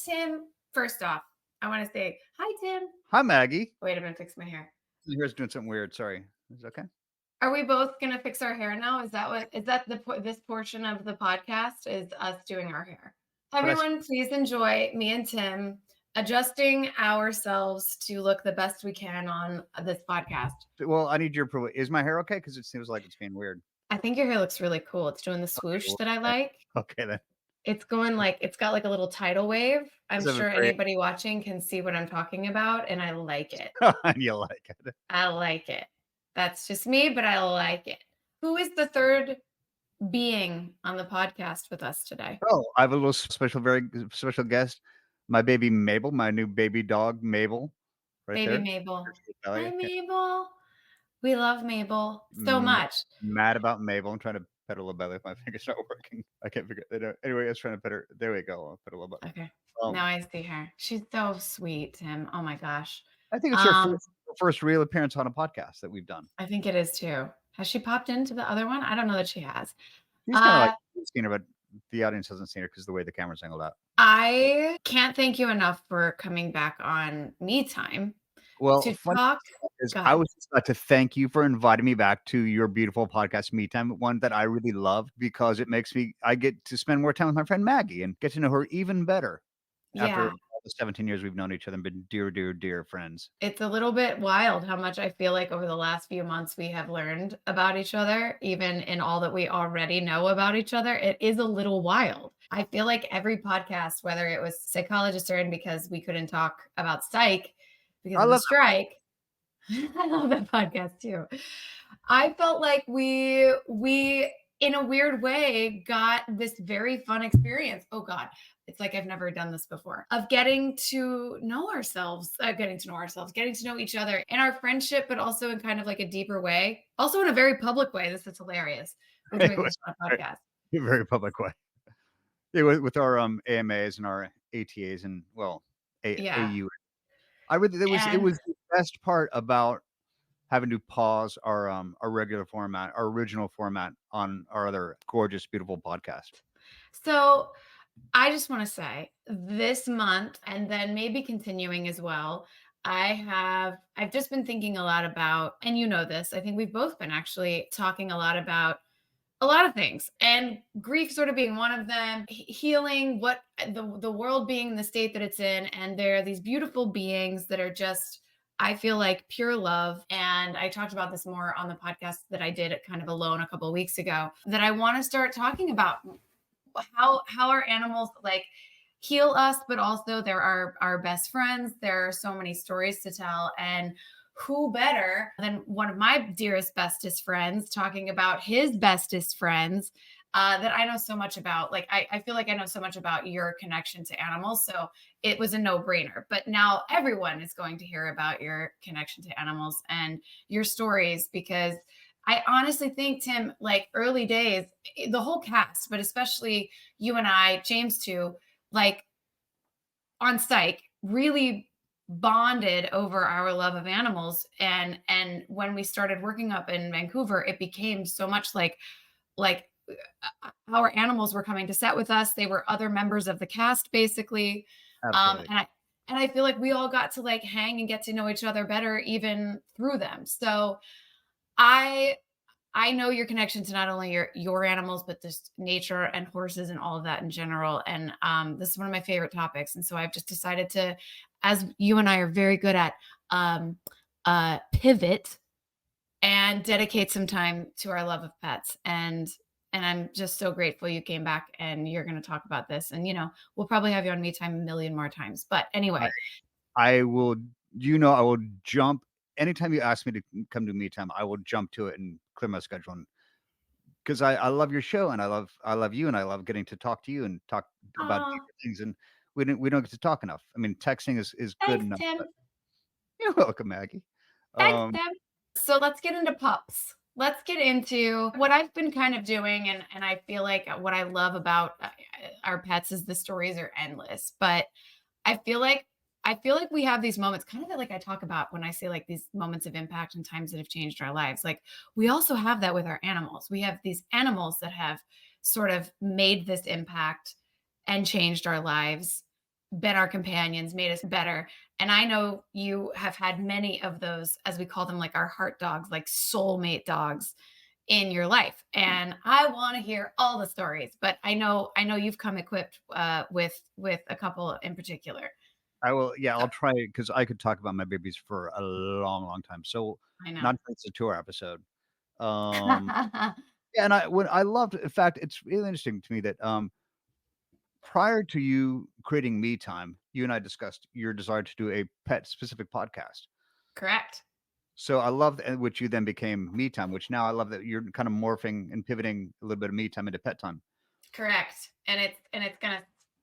Tim, first off, I want to say hi, Tim. Hi, Maggie. Wait, I'm gonna fix my hair. Your hair's doing something weird. Sorry. Is it okay? Are we both gonna fix our hair now? Is that this portion of the podcast is us doing our hair? But Everyone, please enjoy me and Tim adjusting ourselves to look the best we can on this podcast. well, I need your approval. Is my hair okay? Because it seems like it's being weird. I think your hair looks really cool. It's doing the Okay, swoosh well, that I okay. like. Okay then. It's going like it's got like a little tidal wave. I'm This is a sure great. anybody watching can see what I'm talking about, and I like it. And you like it. I like it. That's just me, but I like it. Who is the third being on the podcast with us today? Oh, I have a little special, very special guest. My baby Mabel, my new baby dog Mabel, right Baby there. Mabel. Tell Hi, you. Yeah. Mabel. We love Mabel so M- much. Mad about Mabel. I'm trying to pet her little belly. If my finger's not working, I can't figure it out. Anyway, I was trying to pet her. There we go. I'll pet her little belly. Okay. Um, Now I see her. She's so sweet, Tim. Oh my gosh. I think it's her Um, first real appearance on a podcast that we've done. I think it is too. Has she popped into the other one? I don't know that she has. He's kinda like Uh, seen her, but the audience hasn't seen her because the way the camera's angled out. I can't thank you enough for coming back on Me Time Well, to funny talk. is I God. was just about to thank you for inviting me back to your beautiful podcast, Me Time, one that I really love because it makes me I get to spend more time with my friend Maggie and get to know her even better after Yeah. all the 17 years we've known each other and been dear, dear, dear friends. It's a little bit wild how much I feel like over the last few months we have learned about each other, even in all that we already know about each other. It is a little wild. I feel like every podcast, whether it was psychologists or in because we couldn't talk about psych because I of the love strike. I love that podcast too. I felt like we in a weird way got this very fun experience. Oh God, it's like I've never done this before of getting to know ourselves, getting to know each other in our friendship, but also in kind of like a deeper way, also in a very public way. This is hilarious. We're that. It doing was this on a very podcast. very public way. Yeah, with our, AMAs and our ATAs and, well, Yeah. AU. I really it And was the best part about having to pause our regular format, our original format on our other gorgeous, beautiful podcast. so I just want to say this month and then maybe continuing as well. I've just been thinking a lot about, and you know this, I think we've both been actually talking a lot about a lot of things and grief sort of being one of them, healing what the world being the state that it's in. And there are these beautiful beings that are just, I feel like pure love. And I talked about this more on the podcast that I did kind of alone a couple of weeks ago that I want to start talking about how our animals like heal us, but also they're our best friends. There are so many stories to tell, and who better than one of my dearest bestest friends talking about his bestest friends that I know so much about. Like I feel like I know so much about your connection to animals, so it was a no-brainer. But now everyone is going to hear about your connection to animals and your stories because I honestly think, Tim, like early days, the whole cast, but especially you and I, James too, like on Psych, really bonded over our love of animals. And when we started working up in Vancouver, it became so much like our animals were coming to set with us. They were other members of the cast, basically. Absolutely. And I feel like we all got to like hang and get to know each other better even through them. So I I know your connection to not only your animals, but just nature and horses and all of that in general. And this is one of my favorite topics. And so I've just decided to, as you and I are very good at, um, pivot and dedicate some time to our love of pets. And I'm just so grateful you came back and you're going to talk about this. And we'll probably have you on Me Time a million more times. But anyway, I will I will jump anytime you ask me to come to Me Time, I will jump to it and clear my schedule and 'cause I love your show and I love you and I love getting to talk to you and talk about oh, deeper things, and we don't get to talk enough. I mean, texting is good thanks, enough, but Tim. you're welcome, Maggie. Thanks, Um, Tim. So let's get into pups. Let's get into what I've been kind of doing, and I feel like what I love about our pets is the stories are endless. But I feel like I feel like we have these moments, kind of like I talk about when I say like these moments of impact and times that have changed our lives. Like we also have that with our animals. We have these animals that have sort of made this impact and changed our lives been our companions, made us better. And I know you have had many of those, as we call them, like our heart dogs, like soulmate dogs in your life. And I want to hear all the stories, but I know you've come equipped with a couple in particular. I will, yeah, So I'll try because I could talk about my babies for a long, long time. So, I know. not that it's a 2-hour episode. Um, yeah, and I loved, in fact, it's really interesting to me that, prior to you creating Me Time, you and I discussed your desire to do a pet-specific podcast. Correct. So I love that, which you then became Me Time, which now I love that you're kind of morphing and pivoting a little bit of Me Time into pet time. Correct. And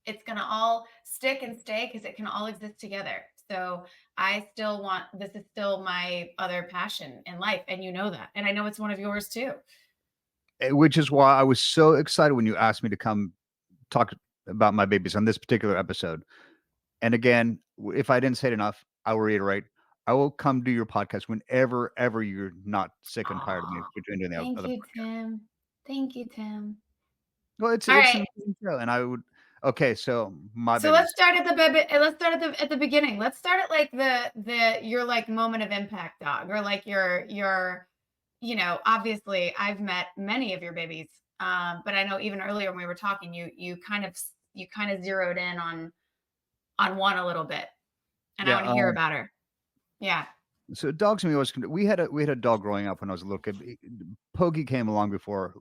it's gonna all stick and stay because it can all exist together. So I still want this is still my other passion in life, and you know that. And I know it's one of yours too. Which is why I was so excited when you asked me to come talk about my babies on this particular episode. And again, if I didn't say it enough, I will reiterate. I will come do your podcast whenever ever you're not sick and tired of me Oh, between doing the thank other you, podcast. Tim. Thank you, Tim. Well, it's All it's right. an amazing show, and I would. Okay, so my So let's babies. start at the let's start at the beginning. Let's start at like the your like moment of impact dog, or like your obviously I've met many of your babies. But I know even earlier when we were talking, you kind of zeroed in on one a little bit, and I Yeah. want to hear about her. Yeah. So dogs and me always. We had a dog growing up when I was a little kid. Poggy came along before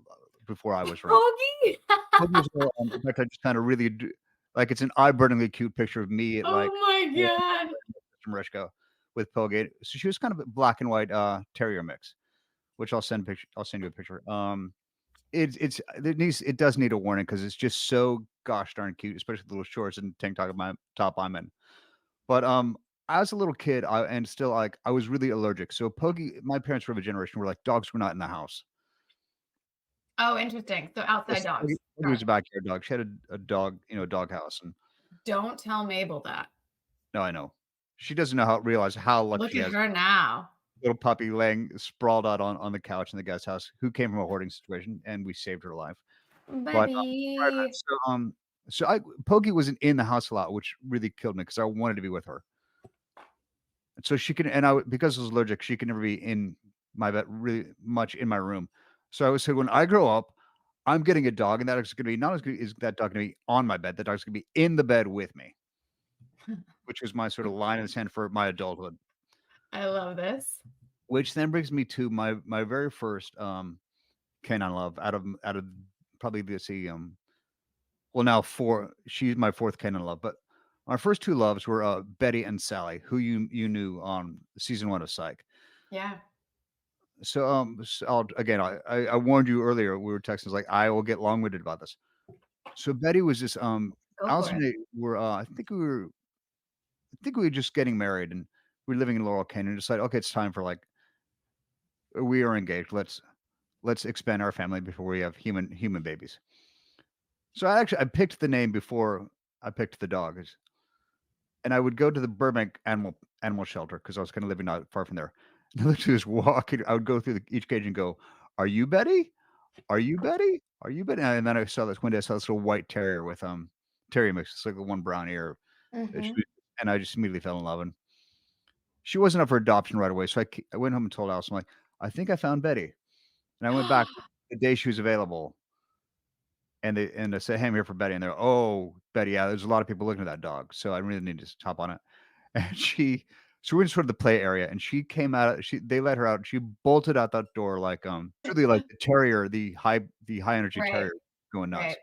I was around. Hoagie. Poggy was, in fact, I just kind of really do, like it's an eye-burningly cute picture of me at like Oh my god. Marishko with Poggy. So she was kind of a black and white terrier mix, which I'll send you a picture. It does need a warning because it's just so gosh darn cute, especially the little shorts and tank top I'm in. But as a little kid, and still like I was really allergic. So Poggy, my parents were of a generation where like dogs were not in the house. Oh, interesting. So outside Yes, Poggy, dogs. Poggy Got was it. a backyard dog. She had a dog, a dog house, and Don't tell Mabel that. no, I know she doesn't realize how lucky Look she at has. her now. Little puppy laying sprawled out on the couch in the guest house, who came from a hoarding situation, and we saved her life. But prior to that, Buddy. so I Pokey wasn't in the house a lot, which really killed me because I wanted to be with her. And so she can, and because I was allergic, she could never be in my bed really much in my room. So I was saying, when I grow up, I'm getting a dog, and that is going to be not as good is that dog going to be on my bed. That dog's going to be in the bed with me, which was my sort of line in the sand for my adulthood. I love this. Which then brings me to my very first canine love out of probably this well, now 4 she's my 4th canine love, but our first 2 loves were, Betty and Sally, who you knew on season 1 of Psych. Yeah. So, I'll again, I warned you earlier, we were texting, like, I will get long-winded about this. So Betty was just, Go for Allison it. and I were, I think we were just getting married, and we were living in Laurel Canyon, and decided, "Okay, it's time for, like, we are engaged, let's expand our family before we have human babies." So I picked the name before I picked the dog. And I would go to the Burbank animal shelter because I was kinda living not far from there. And I literally just walking I would go through each cage and go, "Are you Betty? Are you Betty? Are you Betty?" And then I saw this one day, I saw this little white terrier with, terrier mix. It's like the one brown ear. She Mhm. was, and I just immediately fell in love, and she wasn't up for adoption right away, so I went home and told Alice, I'm like, "I think I found Betty." And I went back the day she was available, and I said, "Hey, I'm here for Betty." And they're, "Oh, Betty, yeah, there's a lot of people looking at that dog, so I really need to hop on it." And so we're in sort of the play area, and she came out. They let her out. She bolted out that door like truly like the terrier, the high energy Right. terrier going Right. nuts.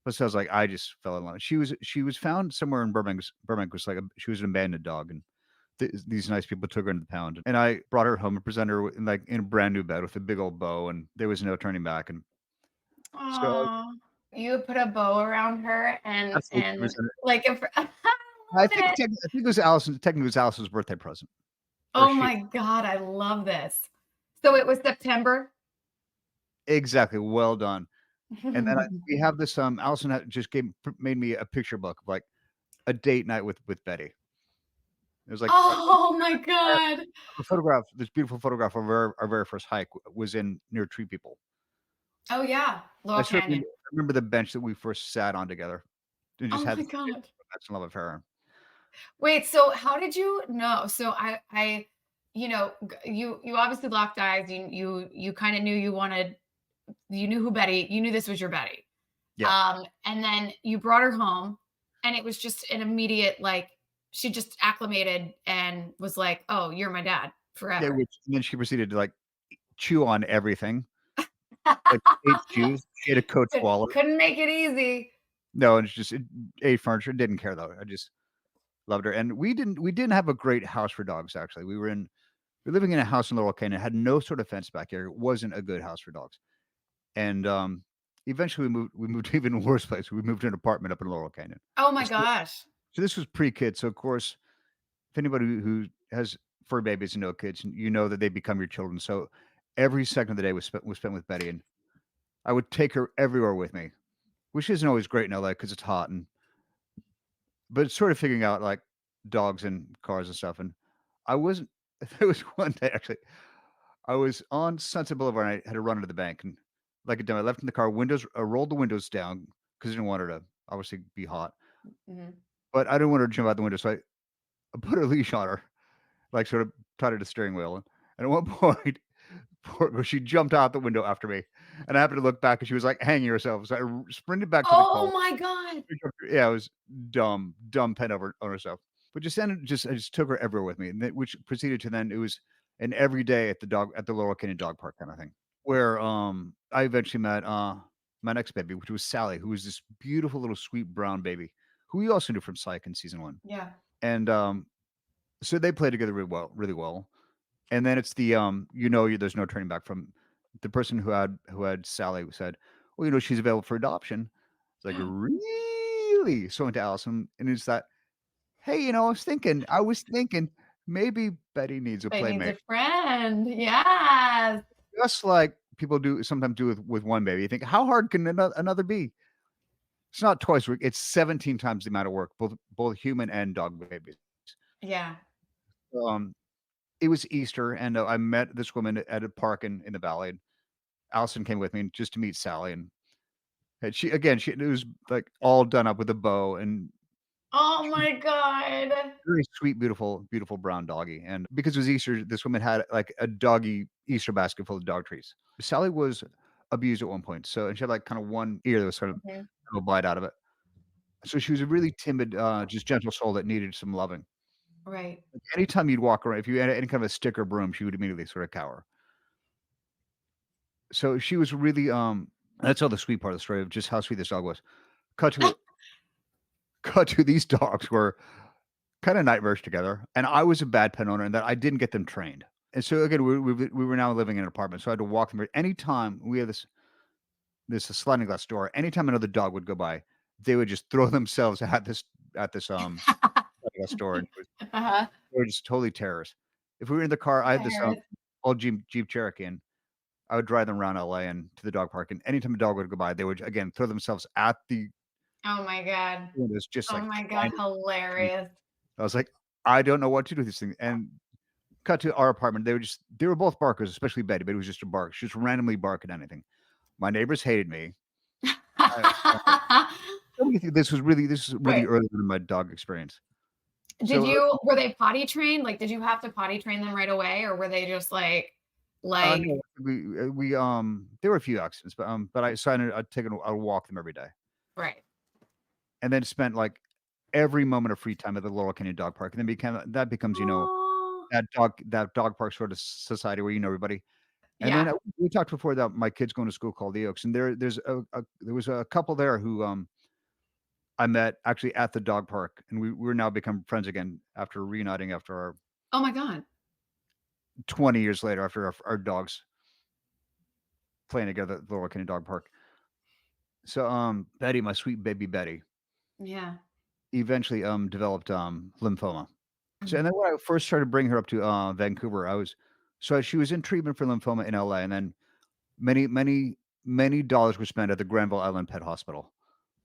But so I was like, I just fell in love. She was found somewhere in Burbank. Burbank was like she was an abandoned dog, and these nice people took her into the pound, and I brought her home and presented her in a brand new bed with a big old bow, and there was no turning back. And so Aw. You put a bow around her absolutely and presented. like if I love it. I think it was Allison. Technically, it was Allison's birthday present, or Oh she my god, I love this. So it was September? exactly. Well done. And then we have this, Allison just made me a picture book of, like, a date night with Betty. It was like, Oh my I have god. a photograph, this beautiful photograph of our very first hike was in near Tree People. Oh, yeah, I Laurel still Canyon. remember the bench that we first sat on together and just Oh had my this god. that's in love with her. Wait, so how did you know? So you obviously locked eyes. You kind of knew you wanted. You knew who Betty. You knew this was your Betty. Yeah. And then you brought her home, and it was just an immediate like. She just acclimated and was like, "Oh, you're my dad Yeah, forever." which and then she proceeded to, like, chew on everything, like, ate shoes, she ate a Coach wallet. Couldn't make it easy. No, it's just it ate furniture, didn't care though, I just loved her, and we didn't have a great house for dogs, actually. We were living in a house in Laurel Canyon, it had no sort of fence back here, it wasn't a good house for dogs, and, eventually we moved to even worse place, we moved to an apartment up in Laurel Canyon. Oh my So gosh. so this was pre-kid, so of course, if anybody who has fur babies and no kids, you know that they become your children, so every second of the day was spent with Betty, and I would take her everywhere with me, which isn't always great in LA because it's hot but it's sort of figuring out, like, dogs and cars and stuff, and I wasn't there was one day, actually, I was on Sunset Boulevard, and I had to run to the bank, and like a dummy, I left in the car, rolled the windows down because I didn't want her to obviously be hot, Mhm. but I didn't want her to jump out the window, so I put a leash on her, like, sort of tied her to the steering wheel, and at one point, poor girl, she jumped out the window after me, and I happened to look back, and she was, like, hanging herself, so I sprinted back to the car. Oh my god. Yeah, it was dumb pen over on herself. But I just took her everywhere with me, and then which proceeded to then it was an every day at the Laurel Canyon Dog Park kinda thing, where, I eventually met, my next baby, which was Sally, who was this beautiful little sweet brown baby, who we also knew from Psych in season 1. Yeah. And, so they played together really well. And then it's there's no turning back from the person who had Sally said, "Well, she's available for adoption." It's like, "Really?" So into Allison, and it's that, "Hey, I was thinking maybe Betty needs a But needs playmate." a friend. Yes. Just like people sometimes do with one baby. You think, "How hard can another be?" It's not twice a week, it's 17 times the amount of work, both human and dog babies. Yeah. Um, it was Easter, and, I met this woman at a park in the valley, and Allison came with me just to meet Sally, and she it was, like, all done up with a bow and Oh my god. very sweet, beautiful brown doggy, and because it was Easter, this woman had, like, a doggy Easter basket full of dog treats. Sally was abused at one point, and she had, like, kinda one ear that was sort of Mhm. a bite out of it. So she was a really timid, just gentle soul that needed some loving. Right. Like, anytime you'd walk around, if you had any kind of a stick or broom, she would immediately sort of cower. So she was really, that's all the sweet part of the story of just how sweet this dog was. Cut to cut to these dogs were kinda nightmares together, and I was a bad pet owner in that I didn't get them trained. And so again, we were now living in an apartment, so I had to walk them anytime we had this sliding glass door, anytime another dog would go by, they would just throw themselves at this sliding glass door, and Uh-huh. they were just totally terrorists. If we were in the car, I had this, Paris. old Jeep Cherokee, and I would drive them around LA and to the dog park, and anytime a dog would go by, they would again throw themselves at the Oh my god. windows, just Oh like my trying god, to. hilarious. I was like, "I don't know what to do with this thing," and cut to our apartment, they were both barkers, especially Betty. Betty was just a bark. She just randomly bark at anything. My neighbors hated me. I this was really Wait, early in my dog experience. did So, you were they potty trained? Like, did you have to potty train them right away, or were they just no, there were a few accidents, but I decided I'd walk them every day, right. and then spent, like, every moment of free time at the Laurel Canyon Dog Park, and then became that becomes, Oh. that dog park sort of society where you know everybody. And then, Yeah. we talked before about my kids going to school called the Oaks, and there was a couple there who, I met actually at the dog park, and we're now become friends again after reuniting after our Oh my god. 20 years later after our dogs playing together at the Laurel Canyon Dog Park. So, Betty, my sweet baby Betty, Yeah. eventually, developed, lymphoma. So and Mhm. then when I first started bringing her up to, Vancouver, she was in treatment for lymphoma in LA, and then many dollars were spent at the Granville Island Pet Hospital.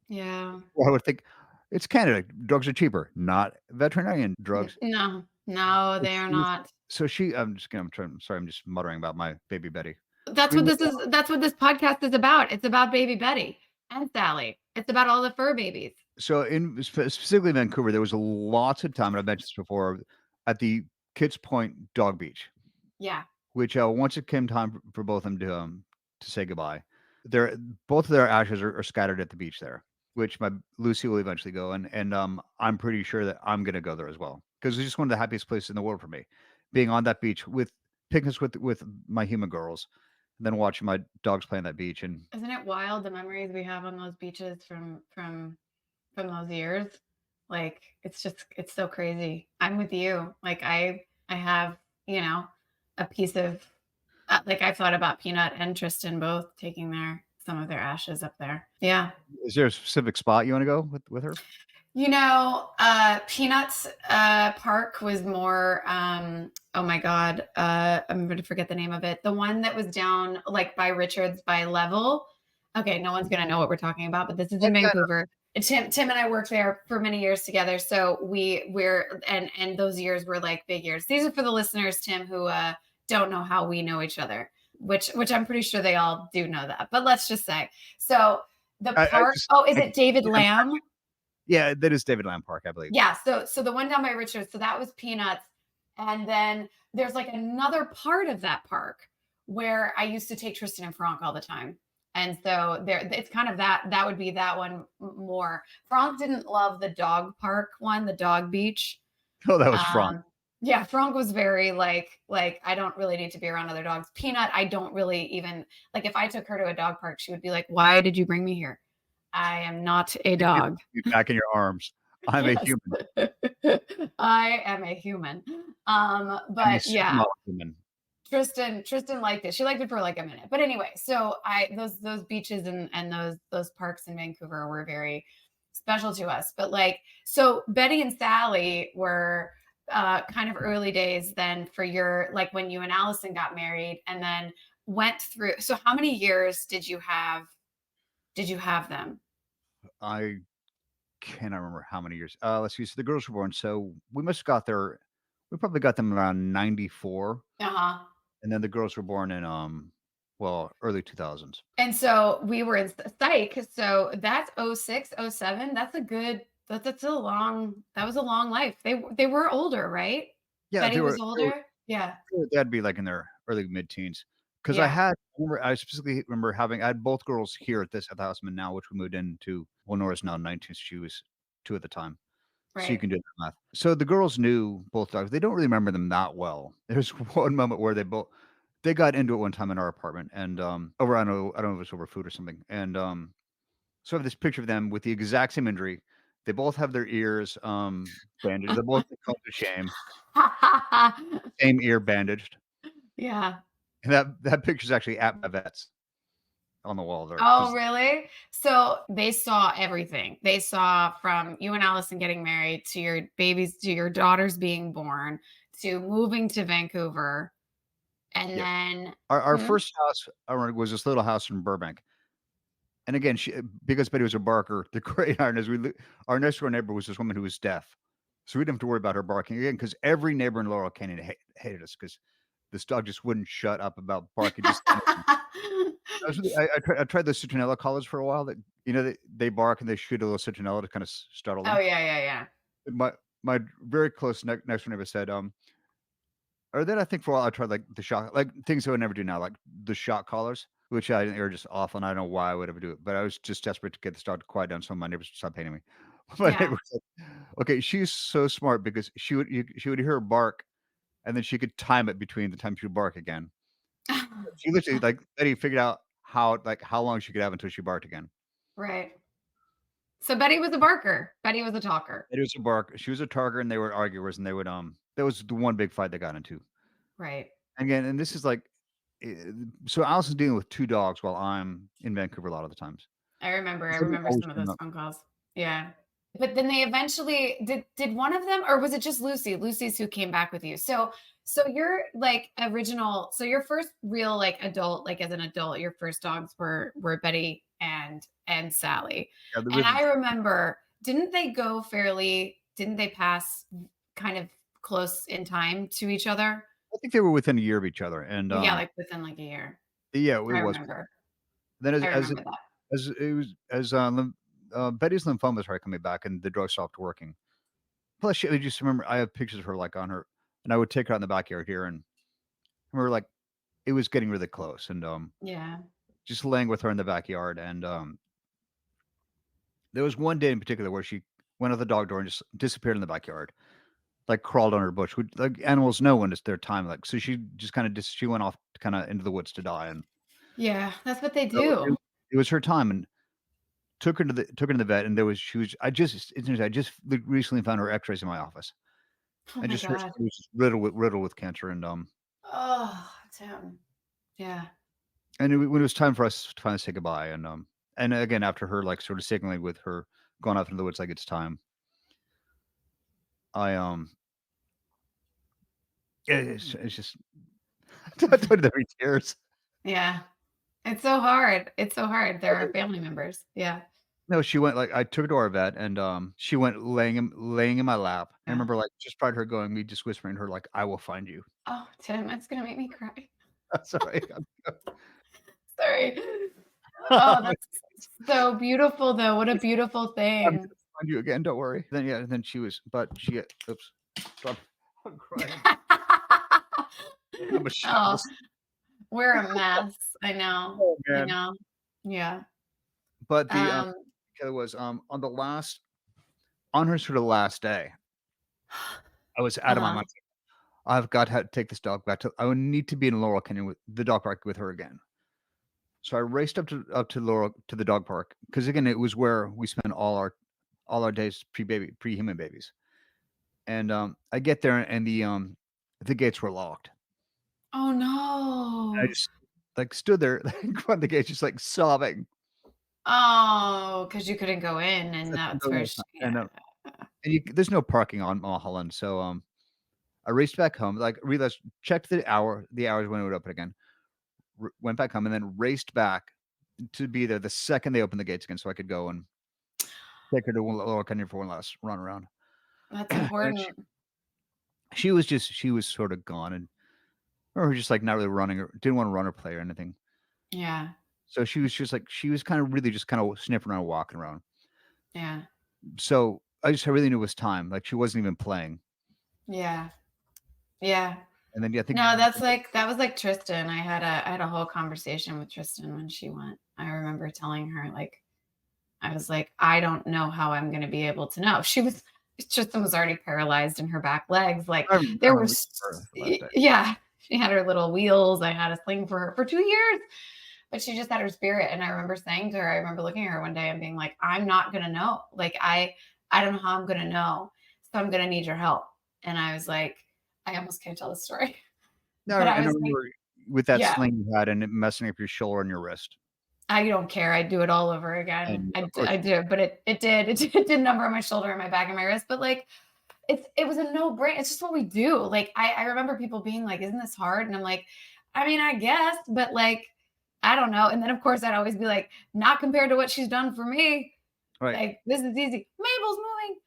Yeah. Well, I would think it's Canada, drugs are cheaper, not veterinarian drugs. No. No, So they are not. I'm just kidding, I'm sorry, I'm just muttering about my baby Betty. That's what this podcast is about. It's about baby Betty. and Sally. It's about all the fur babies. So in specifically Vancouver, there was lots of time, and I've mentioned this before, at the Kids Point Dog Beach, Yeah. which, once it came time for both of them to say goodbye, their both of their ashes are scattered at the beach there, which my Lucy will eventually go, and I'm pretty sure that I'm gonna go there as well because it's just one of the happiest places in the world for me, being on that beach with picnics with my human girls, and then watching my dogs play on that beach, and Isn't it wild the memories we have on those beaches from those years? Like, it's so crazy. I'm with you. Like, I have, you know, a piece of like, I've thought about Peanut and Tristan both taking their some of their ashes up there. Yeah. is there a specific spot you wanna go with her? Peanuts Park was more oh my god, I'm gonna forget the name of it. The one that was down like by Richards by Level. Okay, no one's gonna know what we're talking about, but this is Oh, in yeah. Vancouver. Tim and I worked there for many years together. So we're and those years were like big years. These are for the listeners, Tim, who don't know how we know each other, which I'm pretty sure they all do know that. But let's just say. So the I park, just oh, is I it David yeah, Lamb? yeah, that is David Lamb Park, I believe. Yeah, so the one down by Richards, so that was Peanuts, and then there's, like, another part of that park where I used to take Tristan and Franck all the time, and so there it's kind of that would be that one m more. Franck didn't love the dog park one, the dog beach. Oh, that was Franck. Um, yeah, Franck was very, I don't really need to be around other dogs. Peanut, I don't really even like, if I took her to a dog park, she would be like, "Why did you bring me here? I am not a You need dog." me back in your arms. I'm a Yes. human. I am a human. I'm a But yeah, supermodel human. Tristan liked it. She liked it for like a minute. But anyway, so I those beaches and those parks in Vancouver were very special to us. But like so Betty and Sally were kind of early days then for your like when you and Allison got married and then went through. So how many years did you have them? I cannot remember how many years. Let's see. So the girls were born. So we must have got there. We probably got them around 94, Uh-huh. and then the girls were born in well, early 2000s. And so we were in Psych. So that's oh 06, oh 07. That's a long, that was a long life. They were older, right? Yeah, Betty was older. Yeah. they'd be like in their early mid-teens. Because Yeah. I specifically remember having I had both girls here at the house I'm in now, which we moved into. Well, Nora's now 19. She was 2 at the time. So you Right. can do the math. So the girls knew both dogs. They don't really remember them that well. There's one moment where they got into it one time in our apartment and, over I don't know if it was over food or something, and, so I have this picture of them with the exact same injury. They both have their ears, bandaged. They're both called to shame, same ear bandaged, Yeah. and that picture's actually at my vet's on the wall there Oh, because really? So they saw everything. They saw from you and Allison getting married to your babies, to your daughters being born, to moving to Vancouver. And yeah. then, Our Mhm. first house, was this little house in Burbank. And again, because Betty was a barker, the great iron is our next door neighbor was this woman who was deaf. So we didn't have to worry about her barking again because every neighbor in Laurel Canyon hated us because this dog just wouldn't shut up about barking. Just anything. I tried the citronella collars for a while that, they bark and they shoot a little citronella to kind of startle Oh, them. yeah, yeah, yeah. And my very close next door neighbor said, or then I think for a while I tried like the shock, like things I would never do now, like the shock collars, which I think are just awful, and I don't know why I would ever do it, but I was just desperate to get this dog to quiet down so my neighbors would stop hating me. My neighbor Yeah. was like, "Okay, she's so smart because she would hear her bark, and then she could time it between the time she would bark again." She literally like Betty figured out how long she could have until she barked again. Right. So Betty was a barker. Betty was a talker. It was a bark. She was a target, and they were arguers, and they would that was the one big fight they got into. Right. Again, and this is like, eh, so Allison's dealing with 2 dogs while I'm in Vancouver a lot of the times. I Something remember always some of came those up. phone calls. Yeah. But then they eventually did one of them or was it just Lucy? Lucy's who came back with you. So your like original so your first real like adult like as an adult your first dogs were Betty and Sally. Yeah, the And I original. remember didn't they pass kind of close in time to each other? I think they were within a year of each other, and, Yeah, like within like a year. yeah, it I was. remember. Then I as remember that. as it was as, Betty's lymphoma started coming back and the drug stopped working. Plus, I just remember I have pictures of her, like, on her and I would take her out in the backyard here, and I remember, like, it was getting really close, and, Yeah. just laying with her in the backyard, and, there was one day in particular where she went out the dog door and just disappeared in the backyard, like, crawled under a bush, which, like, animals know when it's their time, like, so she just kinda just she went off kinda into the woods to die, and Yeah, that's what they so do. it was her time, and took her to the vet, and there was she was I just recently found her X-rays in my office. Oh I my just her god. skin was just riddled with cancer, Oh, Tim. Yeah. and when it was time for us to finally say goodbye, and again, after her, like, sort of signaling with her going off into the woods, like, it's time, I, it's just I told her every tears. Yeah. It's so hard. It's so hard. They're our family members. Yeah. No, she went like I took her to our vet, and, she went laying in my lap. I Yeah. remember, like, just prior to her going, me just whispering to her, like, "I will find you." Oh, Tim, that's gonna make me cry. Sorry. Sorry. Oh, I'm that's so beautiful, though. What a beautiful I'm thing. gonna find you again, don't worry. Then, yeah, then she was but she oops, drop I'm crying. I'm a Oh, shambles. we're a mess. I know. Oh, I man. know. Yeah. But Um, it was, on the last on her sort of last day, I was out of my uh-huh. mind. I've got to take this dog back to I would need to be in Laurel Canyon with the dog park with her again. So I raced up to Laurel to the dog park because again, it was where we spent all our days pre-human babies. And, I get there and the gates were locked. Oh, I no. just, like, stood there like, in front of the gate just, like, sobbing. Oh, because you couldn't go in, and That's that's where another sh time, yeah. and you there's no parking on Mulholland, so, I raced back home, like, realized checked the hours when it would open again, went back home, and then raced back to be there the second they opened the gates again so I could go and take her to Laurel Canyon for one last run around. That's And then important. she was sorta gone and or just, like, not really running or didn't wanna run or play or anything. Yeah. So she was just, like she was kinda really just kinda sniffing around, walking around. Yeah. So I really knew it was time, like, she wasn't even playing. Yeah. Yeah. And then, yeah, I think No, that's like that was like Tristan. I had a whole conversation with Tristan when she went. I remember telling her, like, I was like, "I don't know how I'm gonna be able to know." Tristan was already paralyzed in her back legs, like, I there remember was her the last day. yeah, she had her little wheels, I had a sling for her for 2 years, but she just had her spirit, and I remember saying to her I remember looking at her one day and being like, "I'm not gonna know, like, I don't know how I'm gonna know, so I'm gonna need your help." And I was like I almost can't tell the story, No, but I and I was like remember with that yeah, sling you had and it messing up your shoulder and your wrist. I don't care, I'd do it all over again. And, of course I do, but it did a number on my shoulder and my back and my wrist, but, like, it was a no-brainer. It's just what we do. Like, I remember people being like, "Isn't this hard?" And I'm like, "I mean, I guess, but, like, I don't know." And then, of course, I'd always be like, "Not compared to what she's done for me. right. Like, this is easy. Mabel's moving."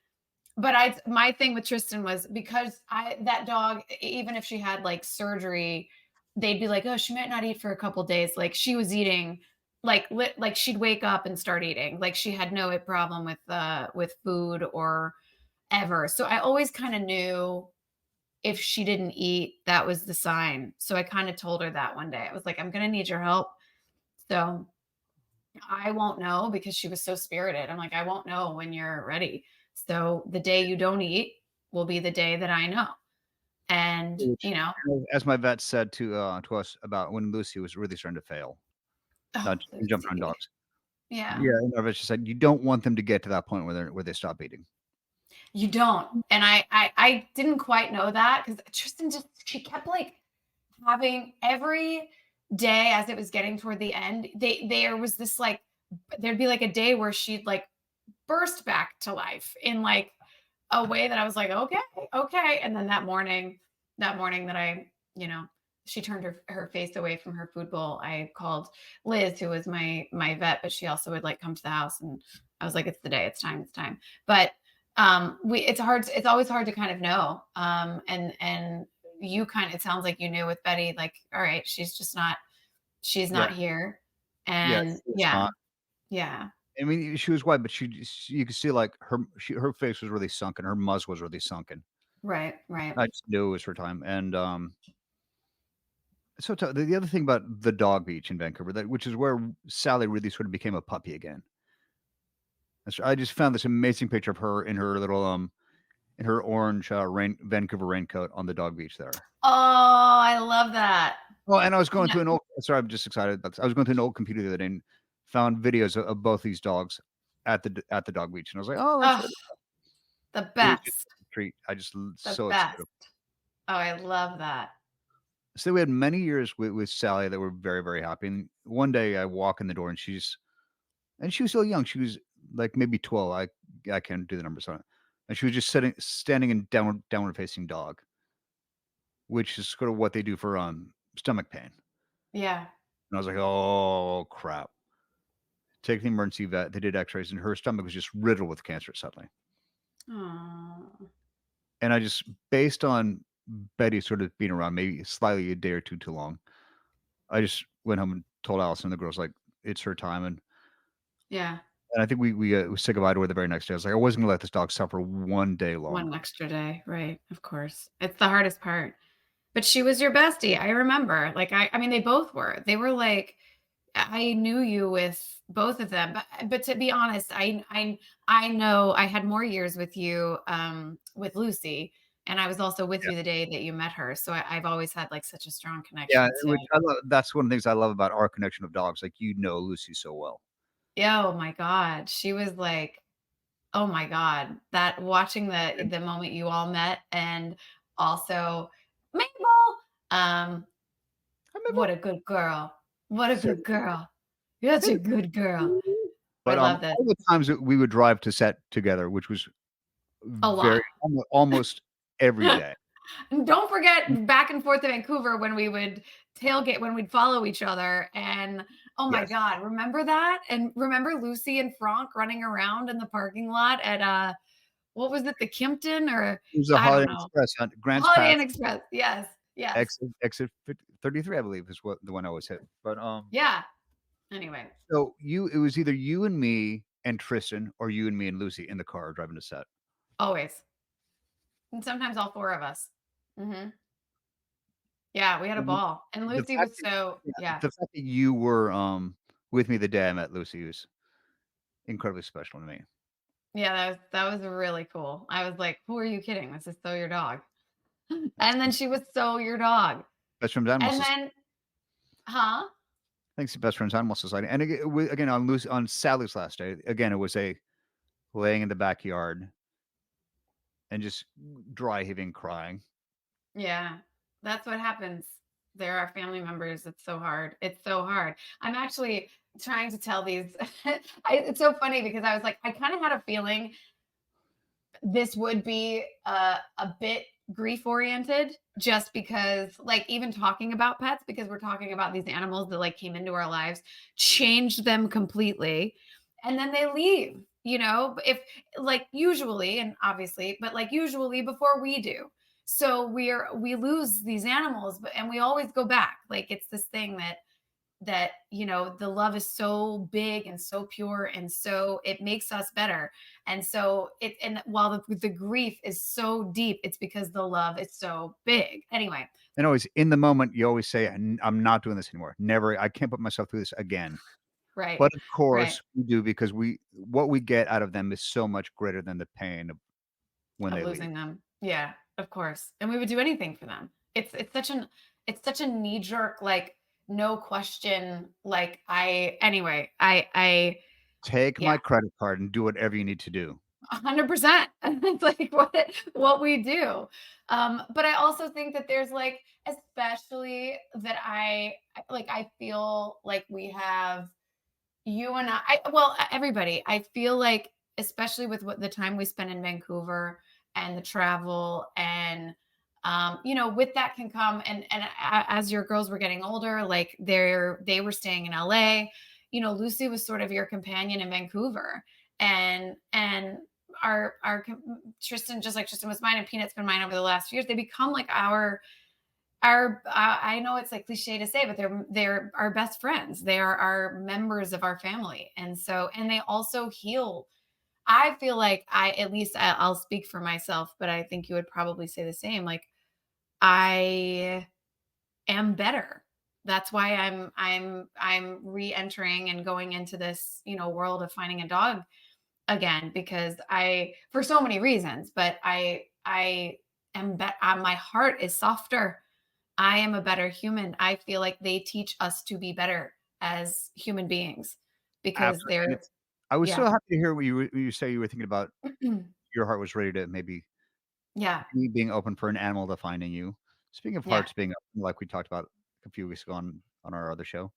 But I my thing with Tristan was because I that dog, even if she had, like, surgery, they'd be like, "Oh, she might not eat for a couple days." Like, she was eating, like, she'd wake up and start eating. Like, she had no problem with food or ever. So I always kinda knew if she didn't eat, that was the sign. So I kinda told her that one day. I was like, "I'm gonna need your help." So I won't know because she was so spirited. I'm like, "I won't know when you're ready. So the day you don't eat will be the day that I know." And, Which, as my vet said to us about when Lucy was really starting to fail, oh, not just jumping on Lucy. dogs. Yeah. Yeah, and our vet just said, "You don't want them to get to that point where they stop eating." You don't. And I didn't quite know that because Tristan just she kept, like, having every day as it was getting toward the end, there was this, like there'd be, like, a day where she'd, like, burst back to life in, like, a way that I was like, "Okay, okay." And then that morning that she turned her face away from her food bowl, I called Liz, who was my vet, but she also would, like, come to the house, and I was like, "It's the day. It's time. It's time." But, we it's always hard to kind of know, and it sounds like you knew with Betty, like, all right, she's Yeah, not here. yeah, And it's yeah, not. Yeah. I mean, she was white, but you could see, like, her face was really sunken, her muzzle was really sunken. Right, right. I just knew it was her time, and, so the other thing about the dog beach in Vancouver, that which is where Sally really sort of became a puppy again. I just found this amazing picture of her in her little, in her orange, Vancouver raincoat on the dog beach there. Oh, I love that. Well, and I was going No, through an old sorry, I'm just excited about this. I was going through an old computer the other day and found videos of both these dogs at the dog beach, and I was like, "Oh, that's oh, really." the It was just best, a treat. I just the so best. excited. Oh, I love that. So we had many years with Sally that were very, very happy, and one day I walk in the door and she was still young. She was, like, maybe 12. I can't do the numbers on it. And she was just standing in downward facing dog, which is sort of what they do for, stomach pain. Yeah. And I was like, "Oh, crap." Take the emergency vet, they did X-rays, and her stomach was just riddled with cancer suddenly. Oh, And I just based on Betty sort of being around maybe slightly a day or 2 too long, I just went home and told Allison, the girls, like, it's her time, yeah. and I think we said goodbye to her the very next day. I was like, "I wasn't gonna let this dog suffer one day One longer." extra day, right, of course. It's the hardest part. But she was your bestie, I remember. Like, I mean, they both were. They were like I knew you with both of them, but to be honest, I know I had more years with you, with Lucy, and I was also with Yeah. you the day that you met her, so I've always had, like, such a strong Yeah, connection to which I love that's one of the things I love about our connection of dogs, like, you know Lucy so well. yeah, oh my god, she was like oh my god, that watching And the moment you all met and also Mabel, um, "Hi, what Mabel." a good girl. What a So good girl. You're such a good girl. I but, love this. all the times that we would drive to set together, which was A very lot. almost every day. And don't forget back and forth to Vancouver when we would tailgate, when we'd follow each other. And oh my Yes. God, remember that? And remember Lucy and Franck running around in the parking lot at what was it, the Kimpton or It was a I Holiday don't Inn know. Express on Grants Holiday Inn Pass, Express. Yes. Yes. exit 33, I believe, is what the one I always hit. But, Yeah. Anyway, so it was either you and me and Tristan or you and me and Lucy in the car driving to set. always. And sometimes all four of us. Hmm. Yeah, we had a And ball. And the Lucy fact was that so, yeah, yeah. the fact that you were, with me the day I met Lucy was incredibly special to me. Yeah, that was really cool. I was like, who are you kidding? This is so your dog. And then she was so your dog. Best Friends Animal And Society. then huh? Thanks to Best Friends Animal Society. And again, on Sally's last day, again, it was a laying in the backyard and just dry heaving, crying. Yeah. That's what happens. There are family members. It's so hard. It's so hard. I'm actually trying to tell these it's so funny because I was like, I kind of had a feeling this would be a bit grief oriented just because like even talking about pets because we're talking about these animals that like came into our lives changed them completely and then they leave, if like usually and obviously but like usually before we do, so we lose these animals and we always go back, like it's this thing that the love is so big and so pure and so it makes us better, and so it and while the grief is so deep, it's because the love is so big anyway. And always in the moment, you always say, I'm not doing this anymore. Never, I can't put myself through this again. Right, But of right, course we do because what we get out of them is so much greater than the pain of when of they leave. losing them, yeah, of course, and we would do anything for them. It's such a knee jerk, like no question, like I anyway I Take yeah. my credit card and do whatever you need to do. 100%. It's like what we do. But I also think that there's like, especially that I feel like we have you and well, everybody. I feel like, especially with what the time we spend in Vancouver and the travel and with that can come as your girls were getting older, like they were staying in LA. Lucy was sort of your companion in Vancouver, and Tristan, just like Tristan was mine and Peanut's been mine over the last few years. They become like our I know it's like cliche to say, but they're our best friends. They are our members of our family, and so and they also heal. I feel like at least I'll speak for myself, but I think you would probably say the same. Like I am better. That's why I'm re-entering and going into this, world of finding a dog again because I for so many reasons, but I am my heart is softer. I am a better human. I feel like they teach us to be better as human beings because Absolutely, and they're it's I was so yeah. happy to hear when you say you were thinking about your heart was ready to maybe Yeah. you being open for an animal to finding you. Speaking of Yeah. hearts being open, like we talked about a few weeks ago on our other show.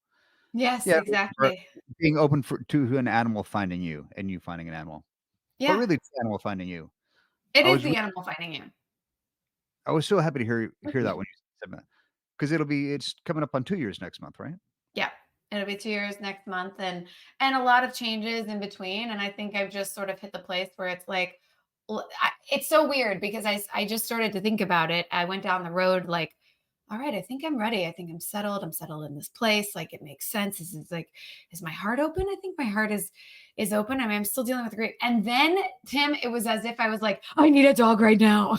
Yes, Yeah, for exactly. being open for to an animal finding you and you finding an animal. But Yeah. really it's the animal finding you. It I is was re the animal finding you. I was so happy to hear that when you said that, 'cause it's coming up on 2 years next month, right? Yeah. It'll be 2 years next month and a lot of changes in between, and I think I've just sort of hit the place where it's like it's so weird because I just started to think about it. I went down the road like, "All right, I think I'm ready. I think I'm settled. I'm settled in this place. Like, it makes sense. This is like, is my heart open? I think my heart is open. I mean, I'm still dealing with grief." And then, Tim, it was as if I was like, "I need a dog right now."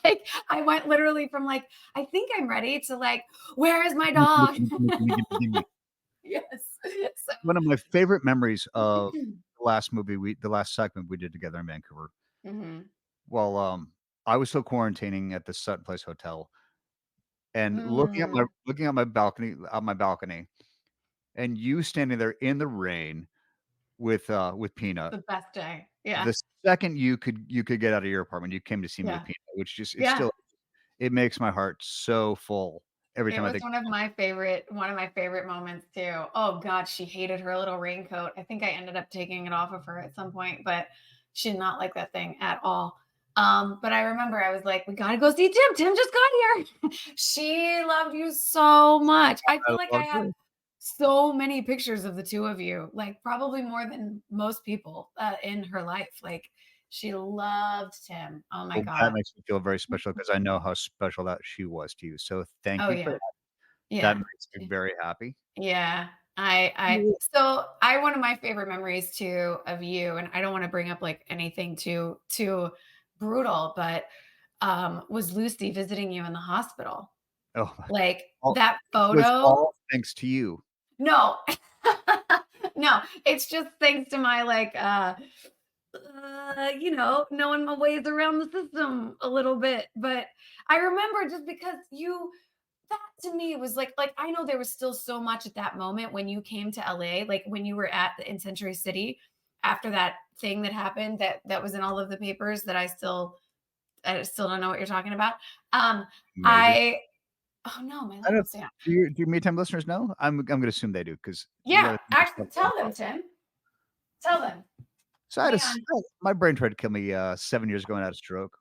Like, I went literally from like, "I think I'm ready," to like, "Where is my Gimme, gimme, dog?" gimme, gimme, gimme, gimme, gimme. Yes. So One of my favorite memories of the last segment we did together in Vancouver. Mhm. Well, I was still quarantining at the Sutton Place Hotel and Mm, looking at my balcony, and you standing there in the rain with Peanut. the best day. Yeah. The second you could get out of your apartment, you came to see me with Yeah. Peanut, which just Yeah. it makes my heart so full every It time I was think one of my favorite moments too. Oh god, she hated her little raincoat. I think I ended up taking it off of her at some point, but she did not like that thing at all. But I remember I was like, "We gotta go see Tim. Tim just got here." She loved you so much. I I feel like I loved have her. so many pictures of the two of you, like probably more than most people in her life. Like she loved Tim. Oh my Well, that god. makes me feel very special because I know how special that she was to you, so thank Oh you for yeah. that. That Yeah. makes me very happy. Yeah. I Yeah. so I one of my favorite memories too of you, and I don't want to bring up like anything too brutal, but was Lucy visiting you in the hospital. Oh, Like all that it was photo. all thanks to you. No. No, it's just thanks to my like knowing my ways around the system a little bit. But I remember just because that to me was like I know there was still so much at that moment when you came to LA, like when you were in Century City after that thing that happened that was in all of the papers that I still don't know what you're talking about. Amazing. I Oh no, my I light don't won't stay on. do your Me Time listeners know? I'm gonna assume they do because the Yeah, other thing is actually tell them, Tim. Tell them. so Hang on. my brain tried to kill me, 7 years ago and I had a stroke.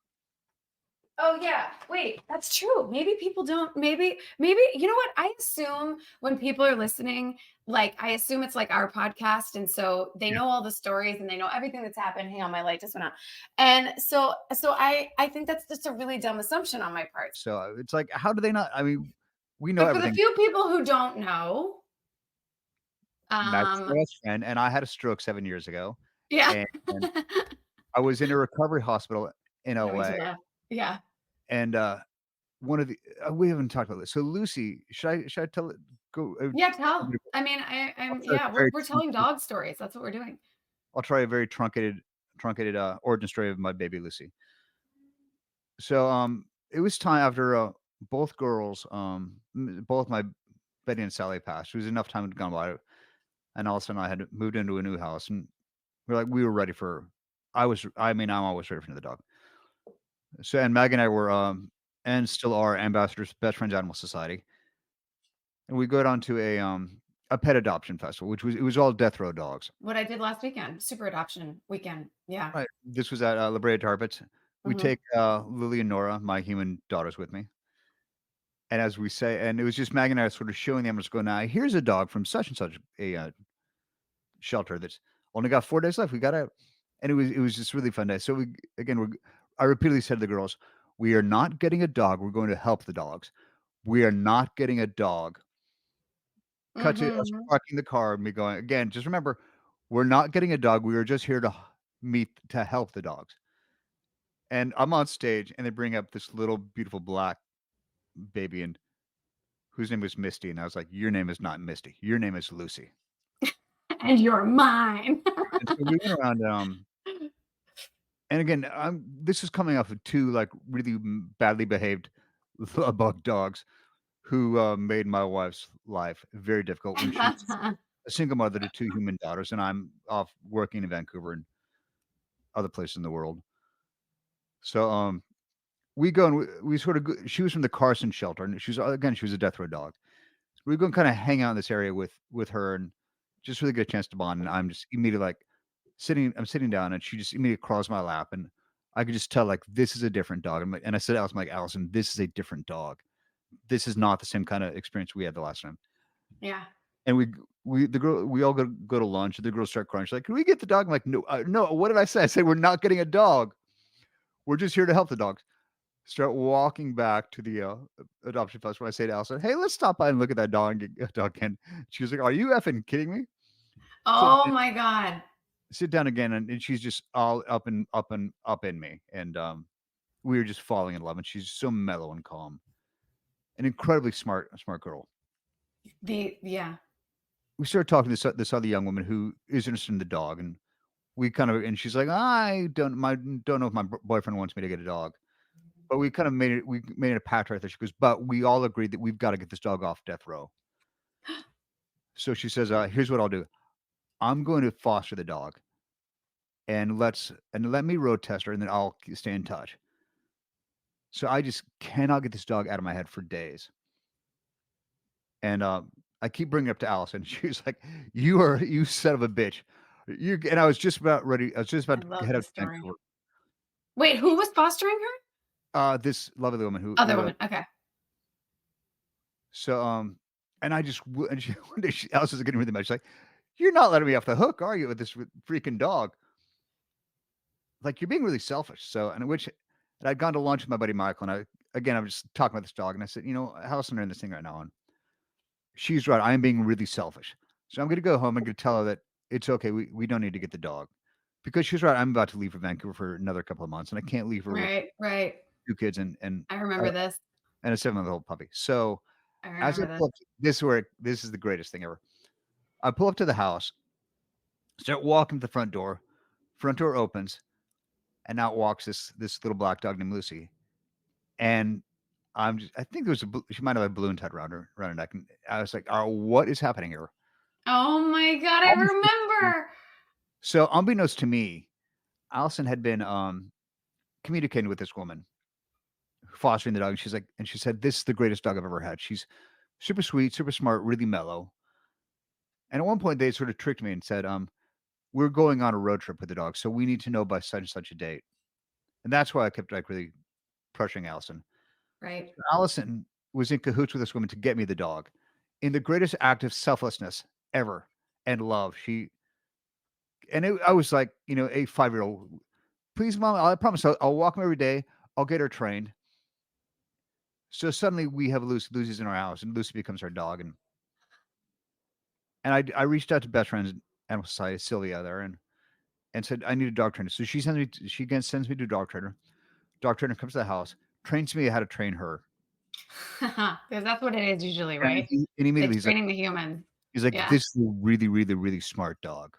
Oh yeah. Wait, that's true. Maybe people don't maybe you know what? I assume when people are listening, like I assume it's like our podcast and so they Yeah. know all the stories and they know everything that's happened. Hang on, my light just went out. And so I think that's just a really dumb assumption on my part. So, it's like, how do they not I mean, we know But for the everything. few people who don't know, Maggie's um my best friend, and I had a stroke 7 years ago, yeah. and I was in a recovery hospital in No, me too. LA, Yeah. Yeah. and, one of the we haven't talked about this. So Lucy, should I tell it go Yeah, tell. I mean, I'll I'm try a yeah, we're very we're telling truncated dog stories. That's what we're doing. I'll try a very truncated, origin story of my baby Lucy. So, it was time after, both girls, both my Betty and Sally passed. It was enough time had gone by, and all of a sudden I had moved into a new house, and we were ready for I mean, I'm always ready for another dog. So, and Maggie and I were, and still are ambassadors, Best Friends Animal Society, and we go down to a pet adoption festival, which it was all death row dogs. What I did last weekend, super adoption weekend. Yeah. Right. This was at, La Brea Tarpets. We Mhm. take, Lily and Nora, my human daughters, with me, and as we say and it was just Maggie and I sort of showing them, just going, "Now, here's a dog from such and such a, shelter that's only got 4 days left. We gotta." And it was just really fun day. So I repeatedly said to the girls, "We are not getting a dog. We're going to help the dogs. We are not getting a dog. Cut to us Mhm. parking the car and me going, again, just remember, we're not getting a dog. We are just here to meet to help the dogs. And I'm on stage and they bring up this little beautiful black baby and whose name was Misty. And I was like, your name is not Misty. Your name is Lucy. And you're mine. And so we went around, and again, this is coming off of 2, like, really badly behaved bug dogs who, made my wife's life very difficult when she's a single mother to 2 human daughters, and I'm off working in Vancouver and other places in the world. So, we go and we sort of go she was from the Carson shelter, and she was a death row dog. We go and kinda hang out in this area with her and just really get a chance to bond, and I'm just immediately, like, I'm sitting down, and she just immediately crawls my lap, and I could just tell, like, this is a different dog. And I said to Allison, I'm like, "Allison, this is a different dog. This is not the same kinda experience we had the last time." Yeah. And we all go to lunch, and the girls start crying. She's like, "Can we get the dog?" I'm like, "No, no, what did I say?" I said, "We're not getting a dog. We're just here to help the dogs." Start walking back to the, adoption festival. I say to Allison, "Hey, let's stop by and look at that dog and get a dog again." She was like, "Are you effing kidding me?" Sit Oh my god. sit down again, and she's just all up in me, and, we were just falling in love, and she's so mellow and calm. An incredibly smart girl. Yeah. We started talking to this other young woman who is interested in the dog, and we kind of and she's like, "I don't know if my boyfriend wants me to get a dog." But we made it a pact right there. She goes, "But we all agreed that we've gotta get this dog off death row." So she says, "Here's what I'll do. I'm going to foster the dog, and let me road test her, and then I'll stay in touch." So I just cannot get this dog out of my head for days. And, I keep bringing it up to Allison. She's like, you son of a bitch. You and I was just I about to love head up this to story. Vancouver. Wait, who was fostering her? This lovely woman Other woman. Okay. so, and I just w and she one day Allison's getting really mad. She's like, "You're not letting me off the hook, are you, with this freaking dog? Like, you're being really selfish." So, and I'd gone to lunch with my buddy Michael, and I was just talking about this dog, and I said, "You know, Allison are in this thing right now, and she's right. I am being really selfish. So I'm gonna go home and gonna tell her that it's okay. We don't need to get the dog." Because she's right. I'm about to leave for Vancouver for another couple of months, and I can't leave her with Right, right. 2 kids and I a remember this. and a 7-month-old puppy. So, I as I remember this. pull up to this is the greatest thing ever. I pull up to the house, start walking to the front door opens, and out walks this little black dog named Lucy, and I think there was she might have a balloon tied around her neck, and I was like, "Oh, what is happening here?" Oh my god, I remember. So, unbeknownst to me, Allison had been, communicating with this woman, fostering the dog, and she said, "This is the greatest dog I've ever had. She's super sweet, super smart, really mellow." And at one point, they sort of tricked me and said, "We're going on a road trip with the dog, so we need to know by such and such a date." And that's why I kept, like, really pressuring Allison. Right. Allison was in cahoots with this woman to get me the dog in the greatest act of selflessness ever and love. I was like, a 5-year-old. "Please, mom, I promise I'll walk him every day. I'll get her trained." So suddenly we have Lucy. Lucy's in our house, and Lucy becomes our dog. And I reached out to Best Friends Animal Society, Sylvia there, and said, "I need a dog trainer." So she again sends me to a dog trainer. Dog trainer comes to the house, trains me how to train her. 'Cause that's what it is usually, And right? immediately It's training the humans. he's like, Yeah. "This is a really, really, really smart dog."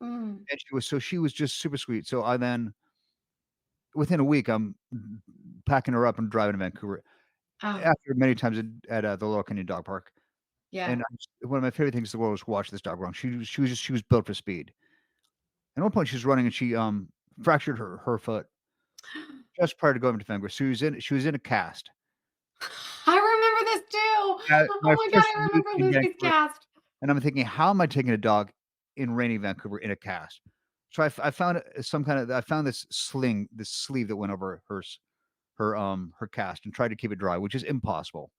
Mm. And she was just super sweet. So I then within a week, I'm packing her up and driving to Vancouver Oh, after many times at the Laurel Canyon Dog Park. yeah. And one of my favorite things in the world was watch this dog run. She was built for speed. At one point, she was running and she fractured her foot just prior to going to Vancouver. She was in a cast. I remember this too. My Oh my god, first I week remember in Lucy's Vancouver, cast. and I'm thinking, "How am I taking a dog in rainy Vancouver in a cast?" So I found I found this sleeve that went over her cast and tried to keep it dry, which is impossible.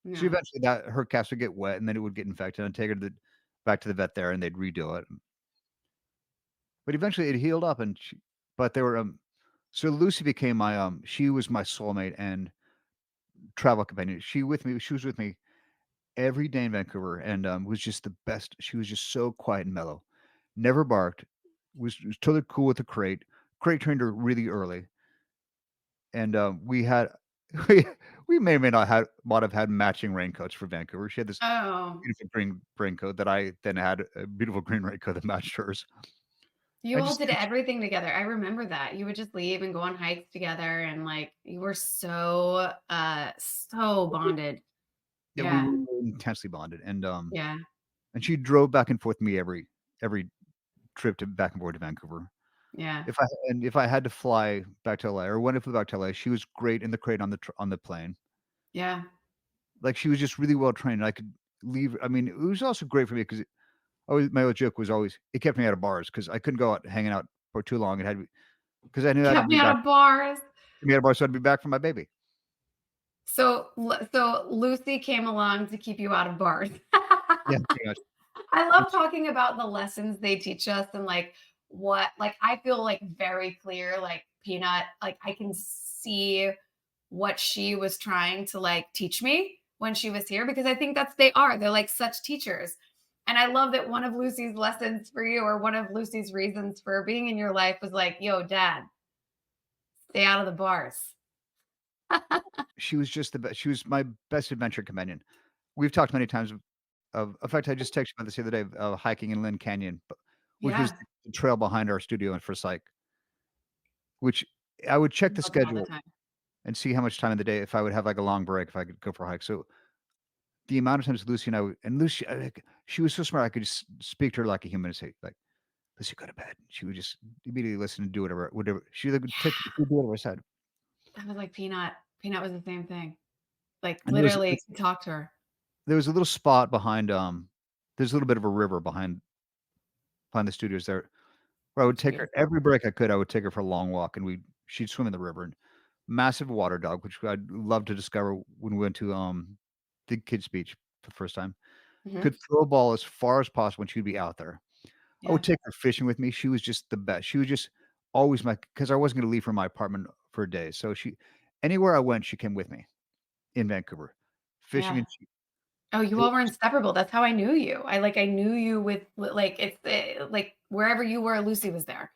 So No. eventually that her cast would get wet, and then it would get infected, and I'd take her back to the vet there, and they'd redo it. But eventually it healed up, and but there were, so Lucy became she was my soulmate, and travel companion. She was with me every day in Vancouver and, was just the best. She was just so quiet and mellow, never barked, was totally cool with the crate. Crate trained her really early, and, we had we we may or may not have might have had matching raincoats for Vancouver. She had this Oh, beautiful green raincoat that I then had a beautiful green raincoat that matched hers. you I all just did everything together. I remember that. You would just leave and go on hikes together and, like, you were so, so bonded. yeah, we Yeah, were intensely bonded, yeah, and she drove back and forth with me every trip to back and forth to Vancouver. yeah, If I had to fly back to LA or when I flew back to LA, she was great in the crate on the plane. yeah. Like, she was just really well trained, and I could leave. I mean, it was also great for me because always my old joke was always it kept me out of bars because I couldn't go out hanging out for too long. It had to be because I knew I had to Kept be me out back of bars. kept me out of bars, so I'd be back for my baby. So Lucy came along to keep you out of bars. Yeah, pretty much. I And love she talking about the lessons they teach us and like what like I feel like very clear like Peanut like I can see what she was trying to like teach me when she was here because I think they're like such teachers. And I love that one of Lucy's lessons for you or one of Lucy's reasons for being in your life was like, "Yo, dad, stay out of the bars." she was just the best. She was my best adventure companion. We've talked many times of in fact, I just texted you about this the other day, hiking in Lynn Canyon, which was Yeah, the trail behind our studio and for Psych, which I would check the love it all the schedule time. and see how much time in the day if I would have, like, a long break, if I could go for a hike. So, the amount of times Lucy and I would and Lucy, like, she was so smart, I could just speak to her like a human and say, like, "Lucy, go to bed." She would just immediately listen and do whatever. She, like, would take Yeah, she'd do whatever I said. that was like Peanut. Peanut was the same thing. Like And literally talk to her. there was a little spot behind, there's a little bit of a river behind the studios there, where I would It's take her beautiful. every break I could, I would take her for a long walk, and she'd swim in the river, and massive water dog, which I'd love to discover when we went to, the kids' beach for the first time. Mhm. Could throw a ball as far as possible, and she'd be out there. I would Yeah. take her fishing with me. She was just the best. She was just always my because I wasn't gonna leave from my apartment for a day, so anywhere I went, she came with me in Vancouver. Fishing Yeah. and she Oh, you it all were inseparable. That's how I knew you. I knew you with like like wherever you were, Lucy was there.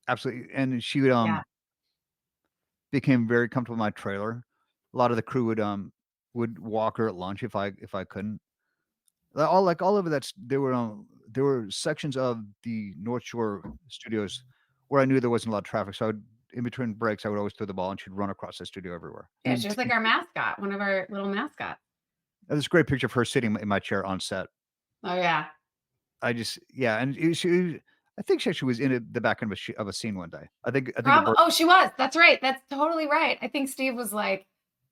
absolutely, and she Yeah. became very comfortable in my trailer. A lot of the crew would walk her at lunch if I couldn't. All over there were sections of the North Shore studios where I knew there wasn't a lot of traffic, so I would in between breaks, I would always throw the ball, and she'd run across the studio everywhere. Yeah, she was like our mascot, one of our little mascots. There's a great picture of her sitting in my chair on set. Oh yeah. I just yeah, and she I think she actually was in the background of a scene one day. I think a bird Oh, she was. That's right. That's totally right. I think Steve was like,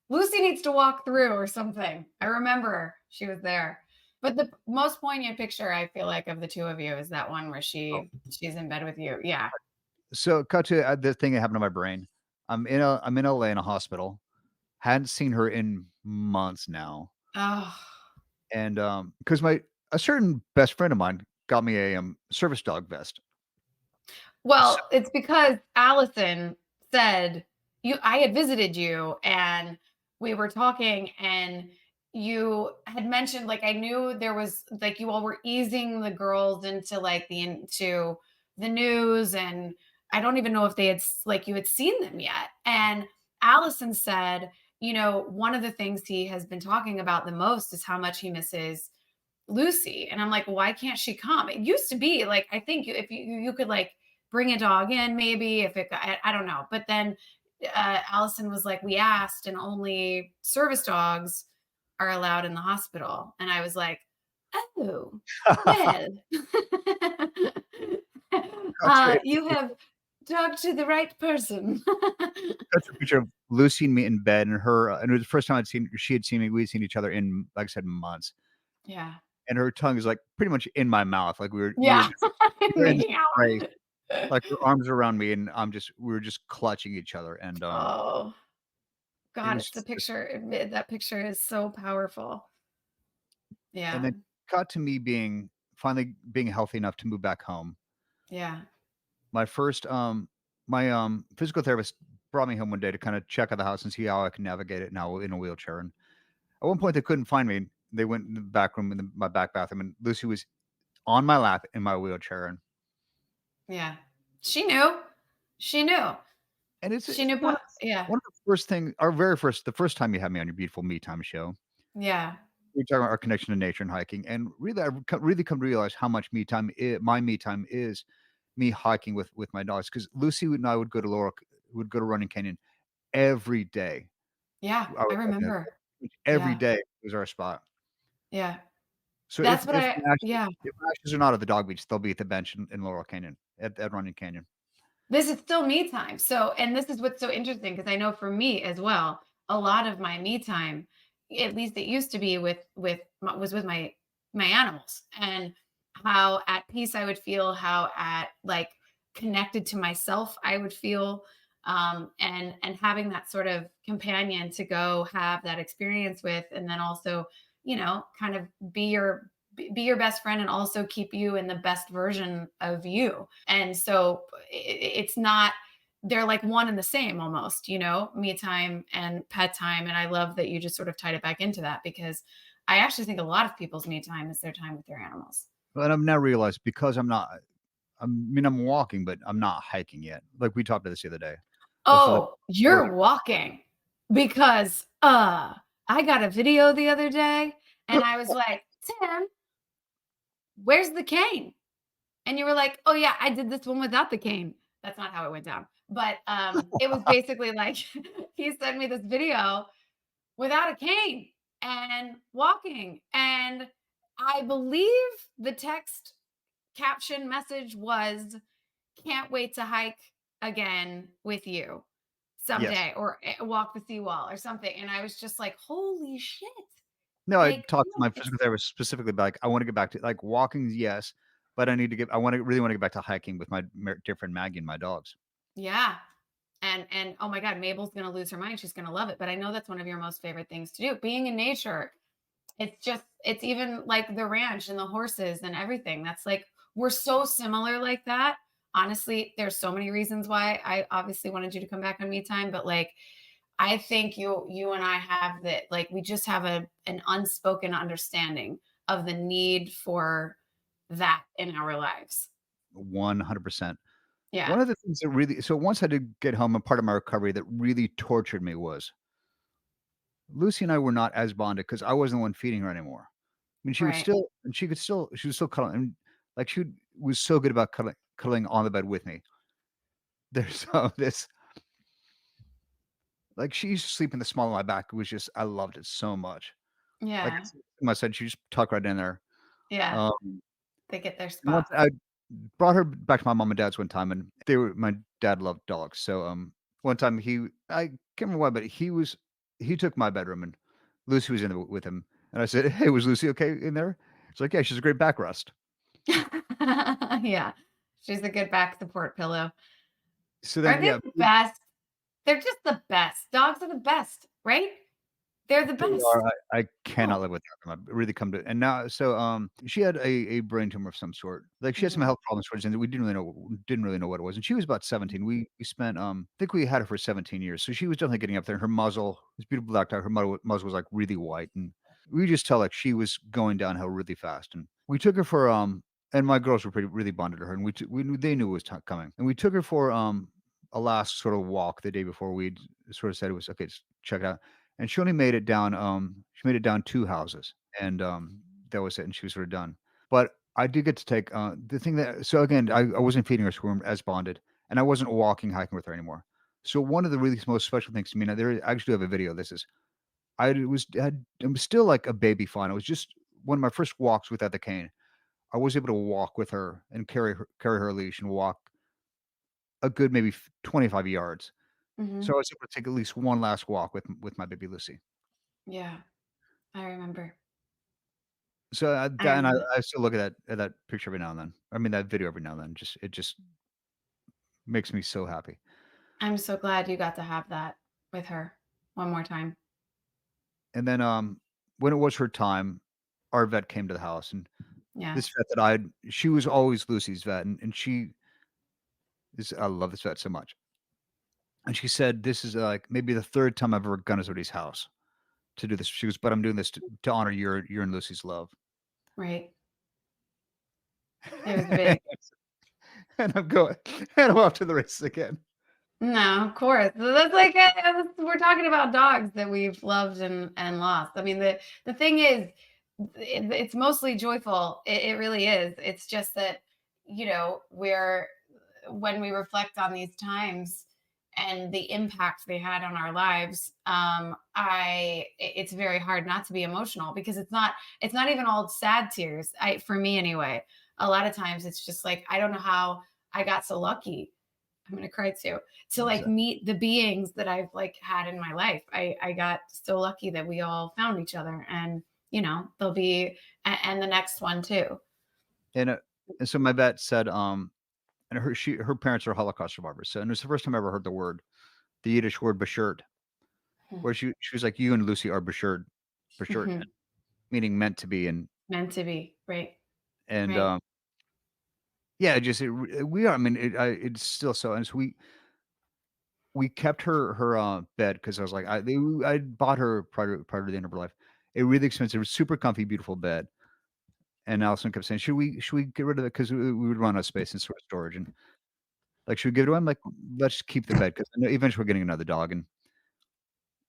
Lucy needs to walk through or something. I remember she was there. But the most poignant picture I feel like of the two of you is that one where oh, she's in bed with you. Yeah. so cut to, the thing that happened to my brain. I'm in LA in a hospital. Hadn't seen her in months now, Oh. and, because my a certain best friend of mine got me a, service dog vest. So Well, it's because Allison said I had visited you and we were talking and you had mentioned like I knew there was like you all were easing the girls into like into the news and I don't even know if they had like you had seen them yet. And Allison said, one of the things he has been talking about the most is how much he misses Lucy. And I'm like, why can't she come? It used to be like, I think if you could like bring a dog in, maybe if I don't know. But then Allison was like, we asked, and only service dogs are allowed in the hospital. And I was like, oh, well, that's a you have talked to the right person. that's a picture of Lucy and me in bed, and and it was the first time she had seen me. We had seen each other in, like I said, months, Yeah. and her tongue is, like, pretty much in my mouth, like, Yeah. we were in this Making embrace, out. like, her arms around me, and we were just clutching each other, and, Oh. it God, was it's the just this picture. That picture is so powerful. and Yeah. then cut to me finally being healthy enough to move back home. Yeah. My first, my, physical therapist brought me home one day to kinda check out the house and see how I can navigate it now in a wheelchair, and at one point, they couldn't find me. They went in the back room in my back bathroom, and Lucy was on my lap in my wheelchair, Yeah. She knew. She knew. and it's She knew yeah. one of the first thing our very first the first time you had me on your beautiful me time show, Yeah. we talking about our connection to nature and hiking, and really, really come to realize how much my me time is me hiking with my dogs. Because Lucy and I would go to Running Canyon every day. Yeah, I I would remember. every Yeah. day was our spot. Yeah. So That's what if I yeah. my ashes are not at the dog beach, they'll be at the bench in Laurel Canyon at Running Canyon. This is still me time. So, and this is what's so interesting because I know for me as well, a lot of my me time, at least it used to be was with my animals, and how at peace I would feel, how at like connected to myself I would feel, and having that sort of companion to go have that experience with, and then also, kind of be your best friend and also keep you in the best version of you. And so it's not, they're like one and the same almost, me time and pet time. And I love that you just sort of tied it back into that, because I actually think a lot of people's me time is their time with their animals. But I've now realized because I'm walking, but I'm not hiking yet. Like, we talked about this the other day. I feel like Oh, or you're walking, because I got a video the other day and I was like, Tim, where's the cane? And you were like, "Oh, yeah, I did this one without the cane." That's not how it went down, but, it was basically like he sent me this video without a cane and walking, and I believe the text caption message was, "Can't wait to hike again with you yes. someday," or, "Walk the seawall," or something, and I was just like, "Holy shit." No, I Like, talked to no, my it's physical therapist specifically about, like, I wanna get back to like, walking, yes, but I wanna get back to hiking with my dear friend Maggie and my dogs. yeah. And oh my god, Mabel's gonna lose her mind. She's gonna love it. But I know that's one of your most favorite things to do. Being in nature. It's even like the ranch and the horses and everything. That's like we're so similar like that. Honestly, there's so many reasons why I obviously wanted you to come back on me time, but like I think you and I have that, like we just have an unspoken understanding of the need for that in our lives. 100%. Yeah. One of the things that really so once I did get home, a part of my recovery that really tortured me was Lucy and I were not as bonded because I wasn't the one feeding her anymore. I mean, Right. she was still cuddling, and, like, she was so good about cuddling on the bed with me. There's, this like, she used to sleep in the small of my back. It was just I loved it so much. Like Yeah. I said, she just tuck right in there. Yeah. Um, They get their and once spots. I brought her back to my mom and dad's one time, and my dad loved dogs, so, one time I can't remember why, but he took my bedroom, and Lucy was in there with him, and I said, "Hey, was Lucy okay in there?" He's like, "Yeah, she's a great back rest." Yeah. She's a good back support pillow. So Are then, they yeah, the best? They're just the best. Dogs are the best, right? They're the they are. best. I Oh. cannot live without them. I've really come to and now so, she had a brain tumor of some sort. Like, she had some Mhm, health problems towards the end that we didn't really know what it was, and she was about mhm, 17. We spent, I think we had her for 17 years, so she was definitely getting up there. Her muzzle this beautiful black dog, her muzzle was, like, really white, and we just tell, like, she was going downhill really fast, and we took her for, and my girls were pretty really bonded to her, and we knew they knew it was coming, and we took her for, a last sort of walk the day before we'd sort of said it was, "Okay, just check it out." And she only made it down, she made it down 2 houses, and, that was it, and she was sort of done. But I did get to take, the thing that so again, I wasn't feeding her, so we weren't as bonded, and I wasn't walking, hiking with her anymore. So one of the really most special things to me now I actually have a video of this is I was still like a baby fawn. It was just one of my first walks without the cane. I was able to walk with her and carry her leash and walk a good maybe 25 yards. So mhm. I was able to take at least one last walk with my baby Lucy. Yeah, I remember. So, I that and remember. I still look at that picture every now and then. I mean, that video every now and then. Just it just makes me so happy. I'm so glad you got to have that with her one more time. And then, when it was her time, our vet came to the house, and Yeah. this vet that I she was always Lucy's vet, and she is I love this vet so much. and she said, "This is, like, maybe the 3rd time I've ever gone to somebody's house to do this." She goes, "But I'm doing this to honor your and Lucy's love." Right. It was big. And I'm going and I'm off to the races again. No, of course. That's like we're talking about dogs that we've loved and lost. I mean, the thing is, it's mostly joyful. It really is. It's just that we're when we reflect on these times and the impact they had on our lives, it's very hard not to be emotional because it's not even all sad tears. I For me anyway, a lot of times it's just like I don't know how I got so lucky. I'm gonna cry too. To like Exactly. meet the beings that I've like had in my life. I got so lucky that we all found each other, and there'll be and the next one too. And, and so my vet said, and her parents are Holocaust survivors, so and it was the first time I ever heard the Yiddish word "beschert," where she was like, "You and Lucy are beschert," Mhm. meaning meant to be, Meant to be, right? and, Right. yeah, it just we are, I mean, it's still so, and so we kept her bed because I was like, I bought her prior to the end of her life a really expensive, super comfy, beautiful bed, and Allison kept saying, "Should we get rid of it?" Because we would run out of space in sort of storage, and, like, "Should we give it away?" I'm like, "Let's keep the bed because I know eventually we're getting another dog," and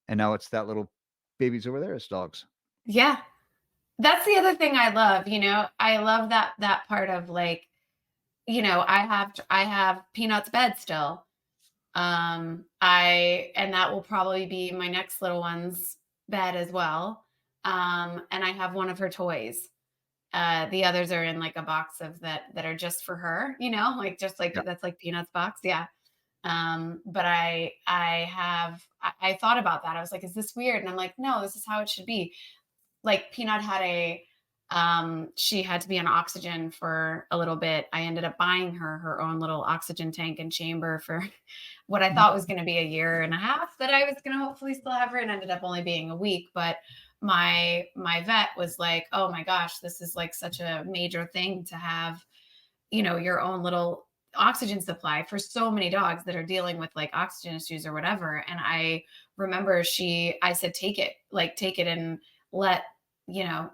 now it's that little babies over there as dogs. Yeah. That's the other thing I love. I love that part of like, I have Peanut's bed still. I and that will probably be my next little one's bed as well. And I have one of her toys. The others are in like a box of that are just for her, like just like Yeah. that's like Peanut's box. Yeah. But I thought about that. I was like, is this weird? And I'm like, no, this is how it should be. Like Peanut had she had to be on oxygen for a little bit. I ended up buying her own little oxygen tank and chamber for what I thought was going to be a year and a half that I was going to hopefully still have her, and ended up only being a week. But my vet was like, "Oh my gosh, this is like such a major thing to have, your own little oxygen supply for so many dogs that are dealing with like oxygen issues or whatever." And I remember I said, take it and let, you know,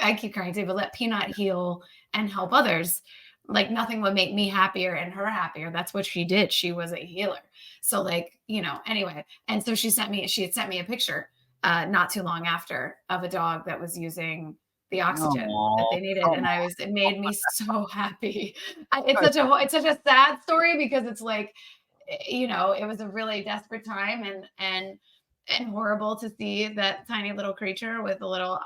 I keep crying too, but let Peanut heal and help others. Like nothing would make me happier and her happier. That's what she did. She was a healer. So like, anyway. And so she had sent me a picture not too long after of a dog that was using the oxygen that Aw, they needed. come And on, it made me so happy. guys are It's such a sad story because it's like, it was a really desperate time, and horrible to see that tiny little creature with a little,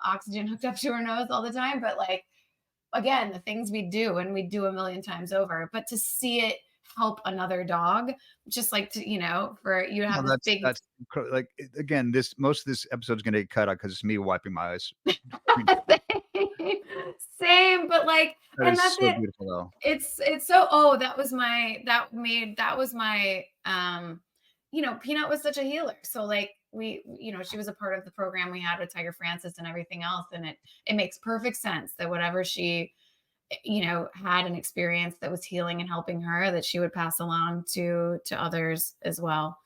oxygen hooked up to her nose all the time. But like, again, the things we do and we do a million times over, but to see it help another dog, just like for you to no, have this big like, again, most of this episode is gonna get cut out because it's me wiping my eyes. same, same, but like, That and is that's so it. beautiful, though. It's so oh, that was my Peanut was such a healer. So like she was a part of the program we had with Tiger Francis and everything else. And it makes perfect sense that whatever she, had an experience that was healing and helping her, that she would pass along to others as well.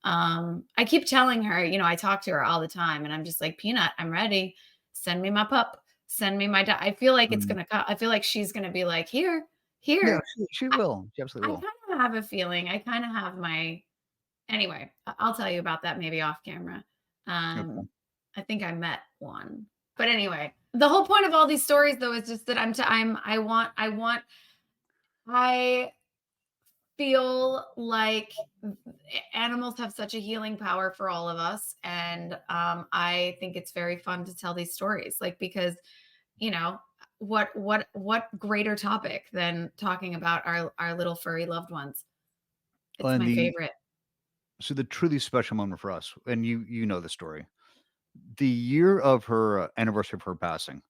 I keep telling her, I talk to her all the time and I'm just like, Peanut, I'm ready. Send me my pup. Send me my I feel like it's Mhm. gonna I feel like she's gonna be like, here, Yeah, here. she I, will. She absolutely I will. kind of have a feeling. I kind of have my anyway. I'll tell you about that maybe off camera. Okay. I think I met one, but anyway, the whole point of all these stories though is just that I feel like animals have such a healing power for all of us, and I think it's very fun to tell these stories, like because you know what greater topic than talking about our little furry loved ones. It's And my the favorite. so the truly special moment for us, and you know the story. The year of her anniversary of her passing,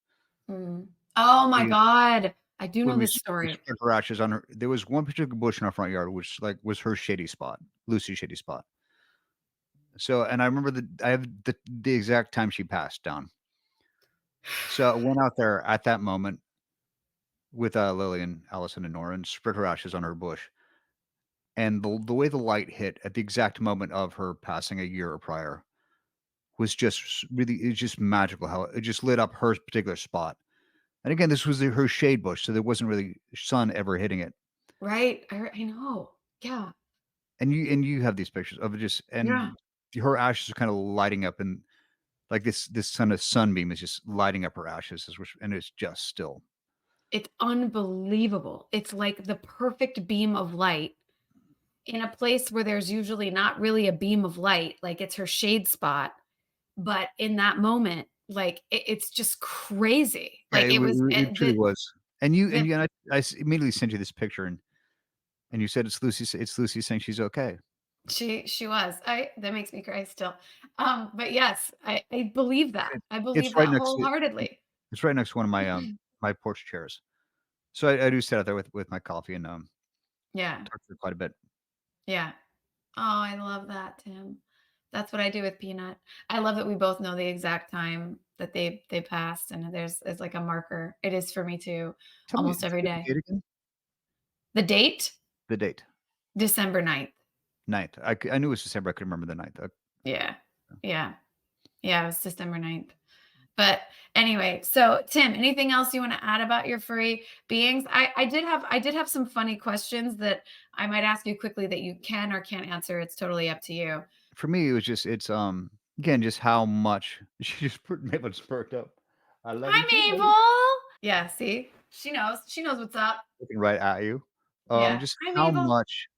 Mm. Oh my we god, I do when know this we story. spread her ashes on her, there was one particular bush in our front yard, which, like, was her shady spot, Lucy's shady spot. So, and I remember I have the exact time she passed down. So I went out there at that moment with, Lily and Allison and Nora and spread her ashes on her bush. and the way the light hit at the exact moment of her passing a year prior was just really it's just magical how it just lit up her particular spot. And again, this was her shade bush, so there wasn't really sun ever hitting it. Right? I know. Yeah. And you have these pictures of it just Yeah. and her ashes are kinda lighting up and like this kind of sunbeam is just lighting up her ashes as and it's just still. It's unbelievable. It's like the perfect beam of light in a place where there's usually not really a beam of light, like it's her shade spot, but in that moment, like it's just crazy. Yeah, Like it was it truly was. And you the and immediately sent you this picture and you said it's Lucy saying she's okay. she was. I That makes me cry still. But yes, I believe that. It I believe it's right that next to wholeheartedly. it's right next to one of my porch chairs. So I do sit out there with my coffee and, Yeah. talk to her quite a bit. Yeah. Oh, I love that, Tim. That's what I do with Peanut. I love that we both know the exact time that they passed, and there's like a marker. It is for me too, almost Tell every me the day. date again? The date? The date. December 9th. 9th. I knew it was December, I couldn't remember the 9th. Yeah. Yeah. Yeah, it was December 9th. But anyway, so Tim, anything else you want to add about your furry beings? I did have some funny questions that I might ask you quickly that you can or can't answer. It's totally up to you. For me, it was just again, just how much she just Mabel just perked up. "I love you Hi, too, baby." Mabel. Yeah, see? She knows. She knows what's up. Looking right at you. Yeah. Just Hi, how Mabel. much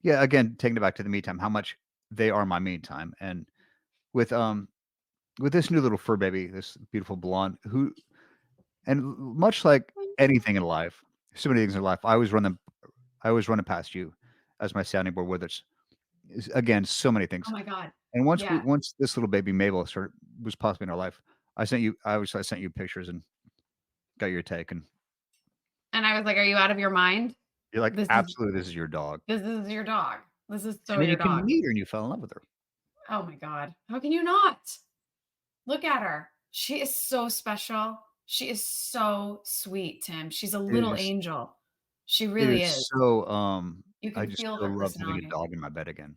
yeah, again, taking it back to the me time, how much they are my me time, and with, um with this new little fur baby, this beautiful blonde who and much like anything in life, so many things in life, I always run it past you as my sounding board, whether it's again, so many Oh things. my god. And Yeah. once this little baby Mabel was possibly in our life, I sent you pictures and got your take, and And I was like, "Are you out of your mind? you're like, This is "Absolutely, this is your dog." this is your dog. This is so And then your you can dog." meet her and you fell in love with her. Oh my god. How can you not? Look at her. She is so special. She is so sweet, Tim. She's a It little is angel. She it really is is. so, You I can just feel so her love having a personality. dog in my bed again.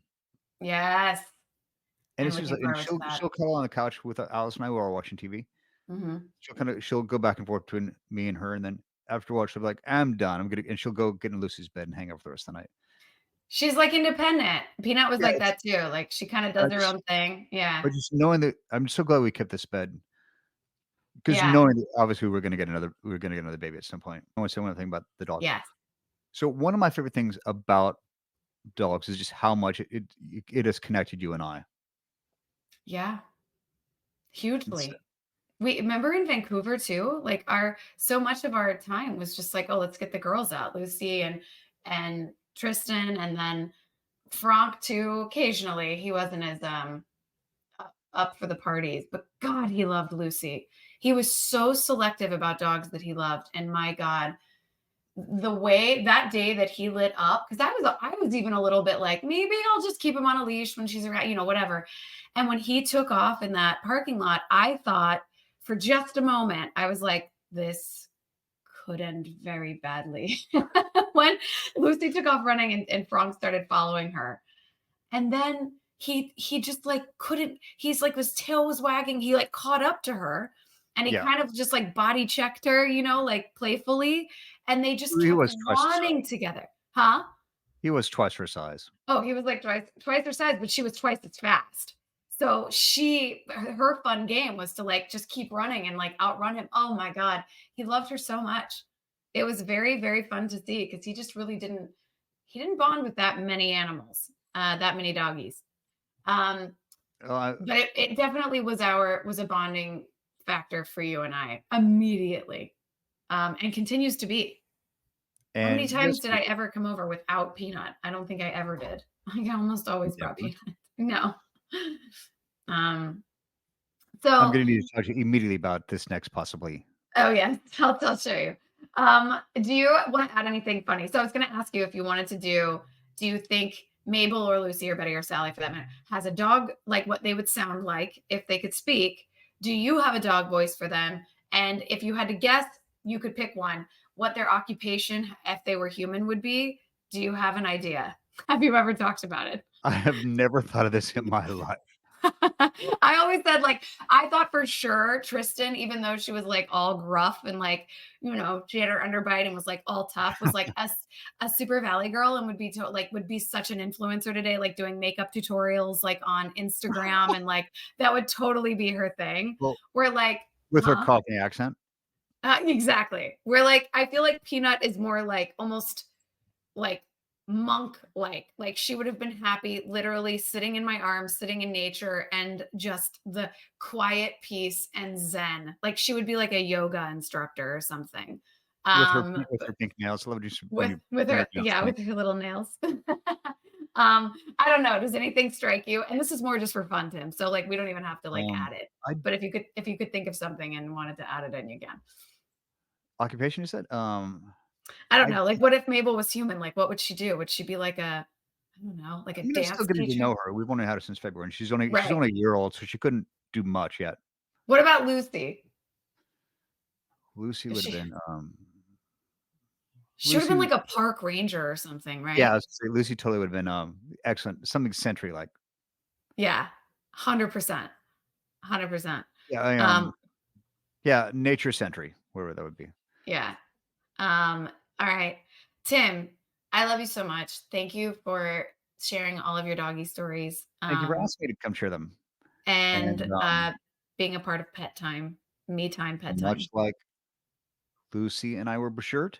Yes. And I'm it's just looking like and forward to that. she'll cuddle on the couch with Alice and I while we're watching TV. Mhm. She'll go back and forth between me and her, and then after a while, she'll be like, "I'm done. I'm gonna" and she'll go get in Lucy's bed and hang out for the rest of the night. She's, like, independent. Peanut was Yeah, like it's that too, like, she kinda I does her just own thing. Yeah. but just knowing that I'm so glad we kept this bed. 'Cause Yeah. knowing that obviously we were gonna get another baby at some point. I wanna say one other thing about the dog. Yes. So one of my favorite things about dogs is just how much it has connected you and I. Yeah. It's Hugely. We remember in Vancouver too, like, our so much of our time was just like, "Oh, let's get the girls out." Lucy and Tristan, and then Franck too, occasionally. He wasn't as, up for the parties, but god, he loved Lucy. He was so selective about dogs that he loved, and my god, the way that day that he lit up, because I was even a little bit like, maybe I'll just keep him on a leash when she's around, whatever. And when he took off in that parking lot, I thought for just a moment, I was like, this could end very badly. When Lucy took off running and Frank started following her. And then he just like couldn't, he's like his tail was wagging, he like caught up to her and he yeah. kind of just like body checked her, like playfully, and they just He kept was twice her running size. together. Huh? He was twice her size. Oh, he was like twice her size, but she was twice as fast. So her fun game was to like just keep running and like outrun him. Oh my god, he loved her so much. It was very very fun to see because he just really didn't bond with that many animals, that many doggies. Um, Uh, but it definitely was a bonding factor for you and I immediately, and continues to be. How many and yes, times did I ever come over without Peanut? I don't think I ever did. I almost always brought never. Peanut. No. Um, I'm so gonna need to talk to you immediately about this next possibly. oh, yes, I'll show you. Do you wanna add anything funny? So I was gonna ask you if you wanted to do you think Mabel or Lucy, or Betty or Sally for that matter, has a dog like what they would sound like if they could speak? Do you have a dog voice for them? And if you had to guess, you could pick one, what their occupation, if they were human, would be. Do you have an idea? Have you ever talked about it? I have never thought of this in my life. I always said, like, I thought for sure Tristan, even though she was like all gruff and like, she had her underbite and was like all tough, was like a super valley girl and would be such an influencer today, like doing makeup tutorials like on Instagram and like that would totally be her thing. Well, Where like, with her huh? Cockney accent, Exactly. Where like I feel like Peanut is more like almost like monk like she would have been happy literally sitting in my arms, sitting in nature and just the quiet peace and zen, like she would be like a yoga instructor or something. with her pink nails. I love when with you with her, fingernails yeah, pink. with her little nails. I don't know, does anything strike you? And this is more just for fun, Tim, so like we don't even have to like Um, add it, I but if you could think of something and wanted to add it in, you can. Occupation you said? I don't I know, like what if Mabel was human, like what would she do? Would she be like a, I don't know, like I a mean, I'm still dance getting to teacher? know her. We've only had her since February, and she's Right. only a year old, so she couldn't do much yet. What about Lucy? Lucy Is would have she been, she would have been Lucy like a park ranger or something, yeah, I right? was gonna say Lucy totally would have been, excellent. Something Sentry like. Yeah. 100%. 100%. Yeah, Um, yeah, Nature Sentry, wherever that would be. yeah. All right. Tim, I love you so much. Thank you for sharing all of your doggy stories, Thank you for asking me to come share them, and, and, being a part of pet time, me time, pet much time. like Lucy and I were Bashert,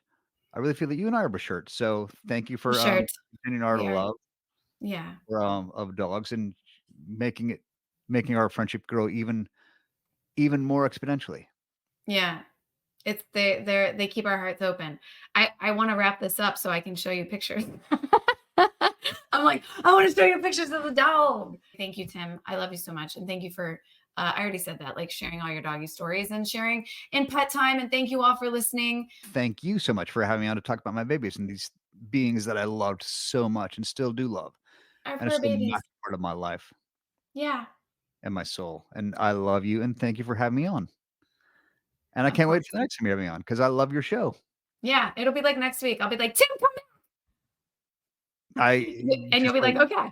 I really feel that you and I are Bashert, so thank you For for, sure. continuing our We are. love Yeah. for, of dogs and making it making our friendship grow even more exponentially. Yeah. It's they keep our hearts open. I wanna wrap this up so I can show you pictures. I'm like, "I wanna show you pictures of the dog." Thank you, Tim. I love you so much, and thank you for, I already said that, like, sharing all your doggy stories and sharing in pet time, and thank you all for listening. Thank you so much for having me on to talk about my babies and these beings that I loved so much and still do love, Our and are fur so babies. much part of my life Yeah, and my soul, and I love you, and thank you for having me on, and I of can't wait course. for the next time you have me on because I love your show. Yeah, it'll be like next week. I'll be like, "Tim, come I back." And you'll just be like, like "Okay."